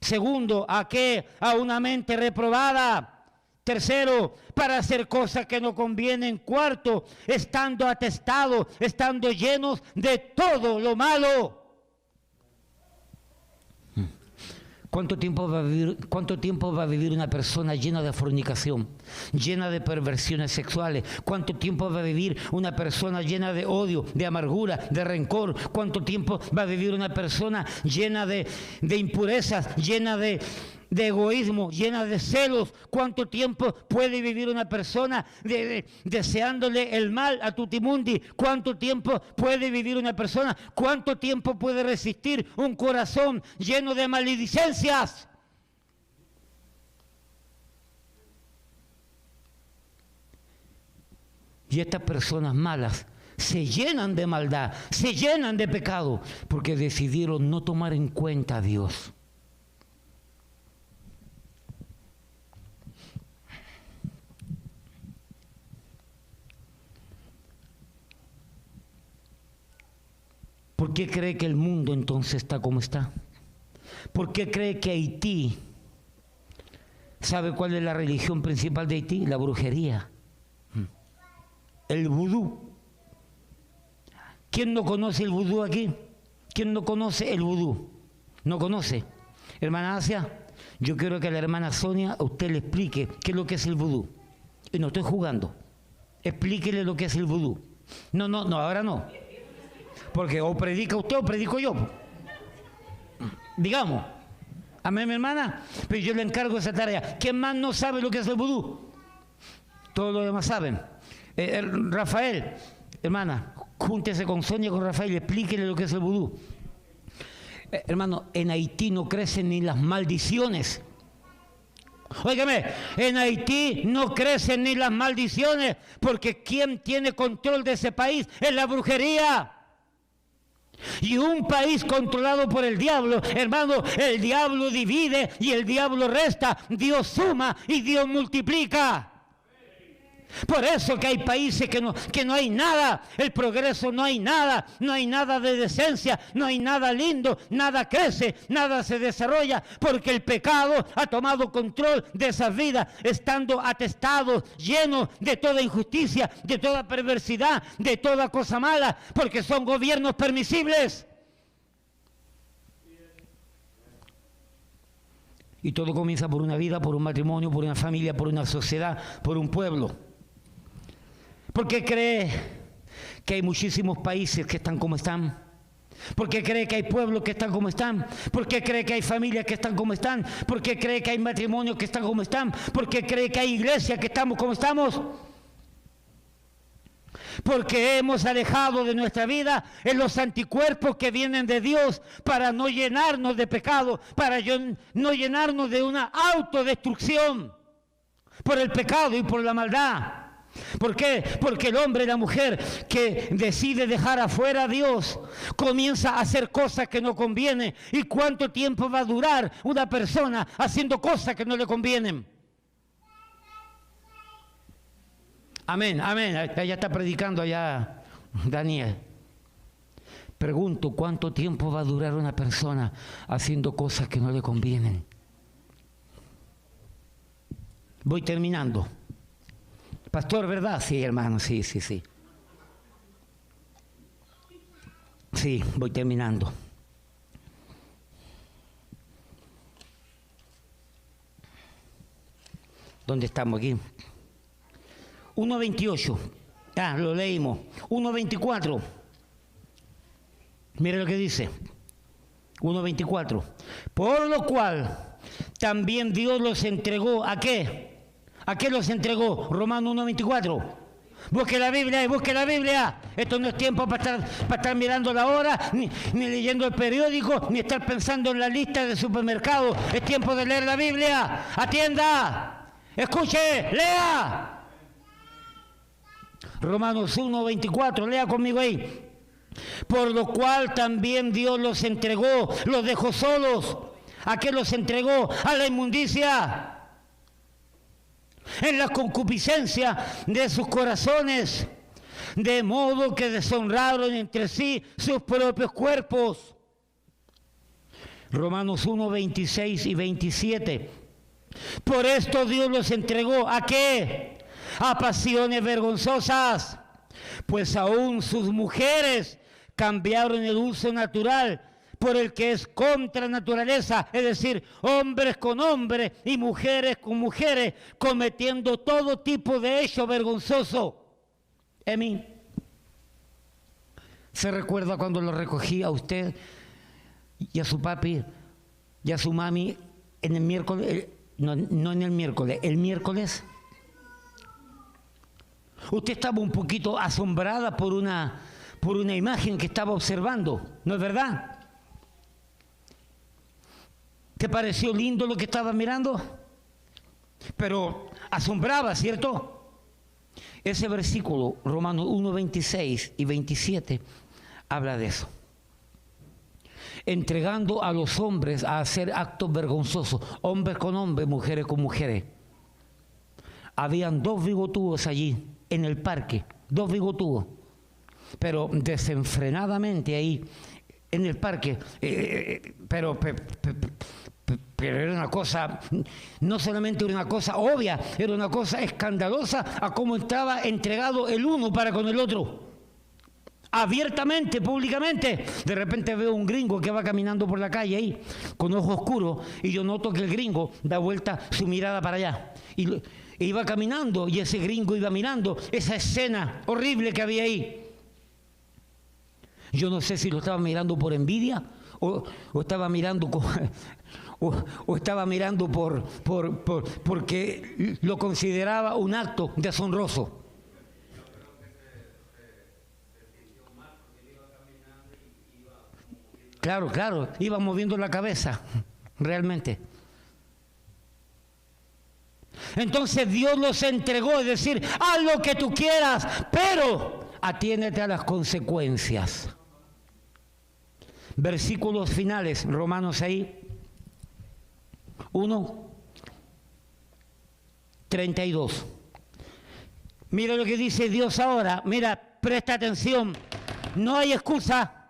Segundo, ¿a qué? A una mente reprobada. Tercero, para hacer cosas que no convienen. Cuarto, estando atestados, estando llenos de todo lo malo. ¿Cuánto tiempo va a vivir una persona llena de fornicación, llena de perversiones sexuales? ¿Cuánto tiempo va a vivir una persona llena de odio, de amargura, de rencor? ¿Cuánto tiempo va a vivir una persona llena de impurezas, llena de egoísmo, llena de celos? ¿Cuánto tiempo puede vivir una persona deseándole el mal a Tutimundi? ¿Cuánto tiempo puede vivir una persona? ¿Cuánto tiempo puede resistir un corazón lleno de maledicencias? Y estas personas malas se llenan de maldad, se llenan de pecado, porque decidieron no tomar en cuenta a Dios. ¿Por qué cree que el mundo entonces está como está? ¿Por qué cree que Haití, sabe cuál es la religión principal de Haití? La brujería, el vudú. ¿Quién no conoce el vudú aquí? ¿Quién no conoce el vudú? ¿No conoce? Hermana Asia, yo quiero que a la hermana Sonia a usted le explique qué es lo que es el vudú. Y no estoy jugando. Explíquele lo que es el vudú. No, ahora no. Porque o predica usted o predico yo. Digamos. Amén, mi hermana. Pero yo le encargo esa tarea. ¿Quién más no sabe lo que es el vudú? Todos los demás saben. Rafael, hermana, júntese con Sonia, con Rafael y explíquele lo que es el vudú. Hermano, en Haití no crecen ni las maldiciones. Óigame, en Haití no crecen ni las maldiciones, porque quien tiene control de ese país es la brujería. Y un país controlado por el diablo, hermano, el diablo divide y el diablo resta, Dios suma y Dios multiplica. Por eso que hay países que no hay nada, el progreso no hay nada de decencia, no hay nada lindo, nada crece, nada se desarrolla, porque el pecado ha tomado control de esas vidas, estando atestados, llenos de toda injusticia, de toda perversidad, de toda cosa mala, porque son gobiernos permisibles. Y todo comienza por una vida, por un matrimonio, por una familia, por una sociedad, por un pueblo. ¿Por qué cree que hay muchísimos países que están como están? ¿Por qué cree que hay pueblos que están como están? ¿Por qué cree que hay familias que están como están? ¿Por qué cree que hay matrimonios que están como están? ¿Por qué cree que hay iglesias que estamos como estamos? Porque hemos alejado de nuestra vida en los anticuerpos que vienen de Dios para no llenarnos de pecado, para no llenarnos de una autodestrucción por el pecado y por la maldad. ¿Por qué? Porque el hombre y la mujer que decide dejar afuera a Dios comienza a hacer cosas que no convienen. ¿Y cuánto tiempo va a durar una persona haciendo cosas que no le convienen? Amén, amén. Ya está predicando allá Daniel. Pregunto, ¿cuánto tiempo va a durar una persona haciendo cosas que no le convienen? Voy terminando. Pastor, ¿verdad? Sí, hermano, sí. Sí, voy terminando. ¿Dónde estamos aquí? 1:28. Lo leímos. 1:24. Mire lo que dice. 1:24. Por lo cual también Dios los entregó. ¿A qué? ¿A qué los entregó? Romanos 1:24. Busque la Biblia y busque la Biblia. Esto no es tiempo para estar mirando la hora, ni leyendo el periódico, ni estar pensando en la lista de supermercado. Es tiempo de leer la Biblia. Atienda, escuche, lea. Romanos 1:24, lea conmigo ahí. Por lo cual también Dios los entregó, los dejó solos. ¿A qué los entregó? A la inmundicia. En la concupiscencia de sus corazones, de modo que deshonraron entre sí sus propios cuerpos. Romanos 1:26 y 27. Por esto Dios los entregó, ¿a qué? A pasiones vergonzosas, pues aún sus mujeres cambiaron el uso natural por el que es contra naturaleza, es decir, hombres con hombres y mujeres con mujeres, cometiendo todo tipo de hecho vergonzoso. Emi, ¿se recuerda cuando lo recogí a usted y a su papi y a su mami en el miércoles? No en el miércoles, el miércoles. Usted estaba un poquito asombrada por una imagen que estaba observando, ¿no es verdad? ¿Te pareció lindo lo que estaba mirando? Pero asombraba, ¿cierto? Ese versículo, Romanos 1:26 y 27, habla de eso. Entregando a los hombres a hacer actos vergonzosos, hombres con hombres, mujeres con mujeres. Habían 2 bigotudos allí en el parque, 2 bigotudos, pero desenfrenadamente ahí en el parque, pero era una cosa, no solamente era una cosa obvia, era una cosa escandalosa a cómo estaba entregado el uno para con el otro. Abiertamente, públicamente. De repente veo un gringo que va caminando por la calle ahí, con ojos oscuros, y yo noto que el gringo da vuelta su mirada para allá. Y iba caminando, y ese gringo iba mirando esa escena horrible que había ahí. Yo no sé si lo estaba mirando por envidia, o estaba mirando o estaba mirando porque lo consideraba un acto deshonroso. Claro, iba moviendo la cabeza, realmente. Entonces Dios los entregó, es decir, haz lo que tú quieras, pero atiéndete a las consecuencias. Versículos finales, Romanos 1:32. Mira lo que dice Dios ahora, mira, presta atención, no hay excusa.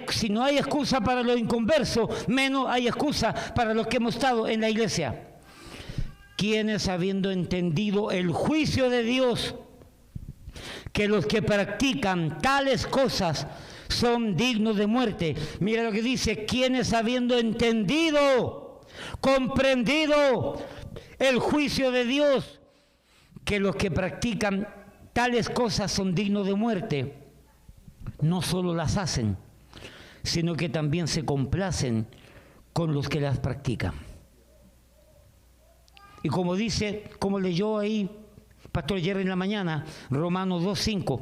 Si no hay excusa para los inconversos, menos hay excusa para los que hemos estado en la iglesia. Quienes, habiendo entendido el juicio de Dios, que los que practican tales cosas son dignos de muerte. Mira lo que dice, quienes habiendo entendido, comprendido el juicio de Dios, que los que practican tales cosas son dignos de muerte, no solo las hacen, sino que también se complacen con los que las practican. Y como dice, como leyó ahí Pastor Jerry en la mañana, Romanos 2:5.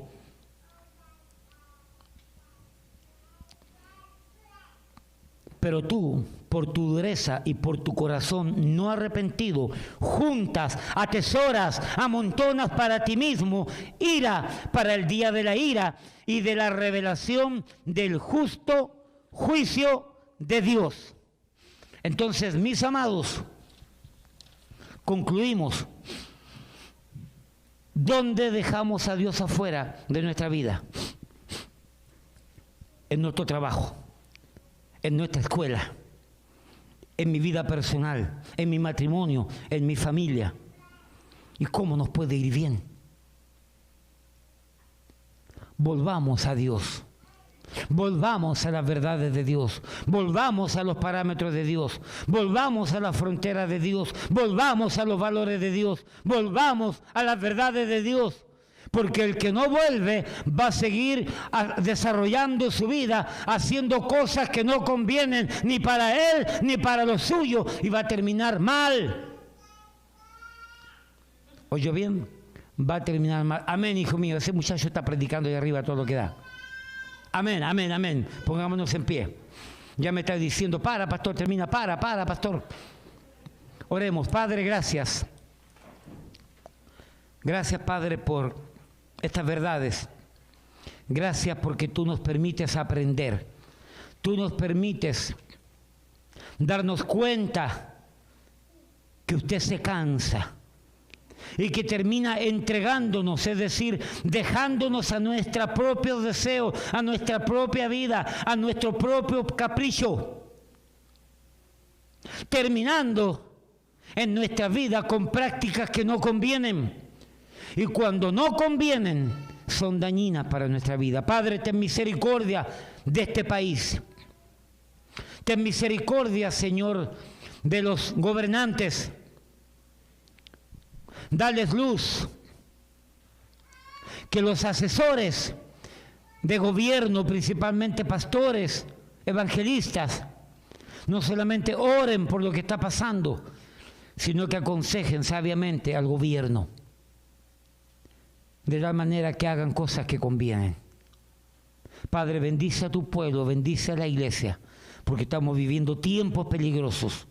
Pero tú, por tu dureza y por tu corazón no arrepentido, juntas, atesoras, amontonas para ti mismo ira para el día de la ira y de la revelación del justo juicio de Dios. Entonces, mis amados, concluimos. ¿Dónde dejamos a Dios afuera de nuestra vida? En nuestro trabajo, en nuestra escuela, en mi vida personal, en mi matrimonio, en mi familia. ¿Y cómo nos puede ir bien? Volvamos a Dios. Volvamos a las verdades de Dios, volvamos a los parámetros de Dios, volvamos a la frontera de Dios, volvamos a los valores de Dios, volvamos a las verdades de Dios, porque el que no vuelve va a seguir desarrollando su vida, haciendo cosas que no convienen ni para él ni para los suyos, y va a terminar mal. ¿Oyó bien? va a terminar mal. Amén, hijo mío. Ese muchacho está predicando ahí arriba todo lo que da. Amén, amén, amén. Pongámonos en pie. Ya me está diciendo, para, pastor, termina, para, pastor. Oremos. Padre, gracias. Gracias, Padre, por estas verdades. Gracias porque tú nos permites aprender. Tú nos permites darnos cuenta que usted se cansa y que termina entregándonos, es decir, dejándonos a nuestros propios deseos, a nuestra propia vida, a nuestro propio capricho, terminando en nuestra vida con prácticas que no convienen, y cuando no convienen son dañinas para nuestra vida. Padre, ten misericordia de este país. Ten misericordia, Señor, de los gobernantes. Dales luz. Que los asesores de gobierno, principalmente pastores, evangelistas, no solamente oren por lo que está pasando, sino que aconsejen sabiamente al gobierno, de tal manera que hagan cosas que convienen. Padre, bendice a tu pueblo, bendice a la iglesia, porque estamos viviendo tiempos peligrosos.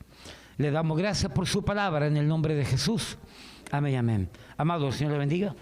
Le damos gracias por su palabra en el nombre de Jesús. Amén, amén. Amado, el Señor le bendiga.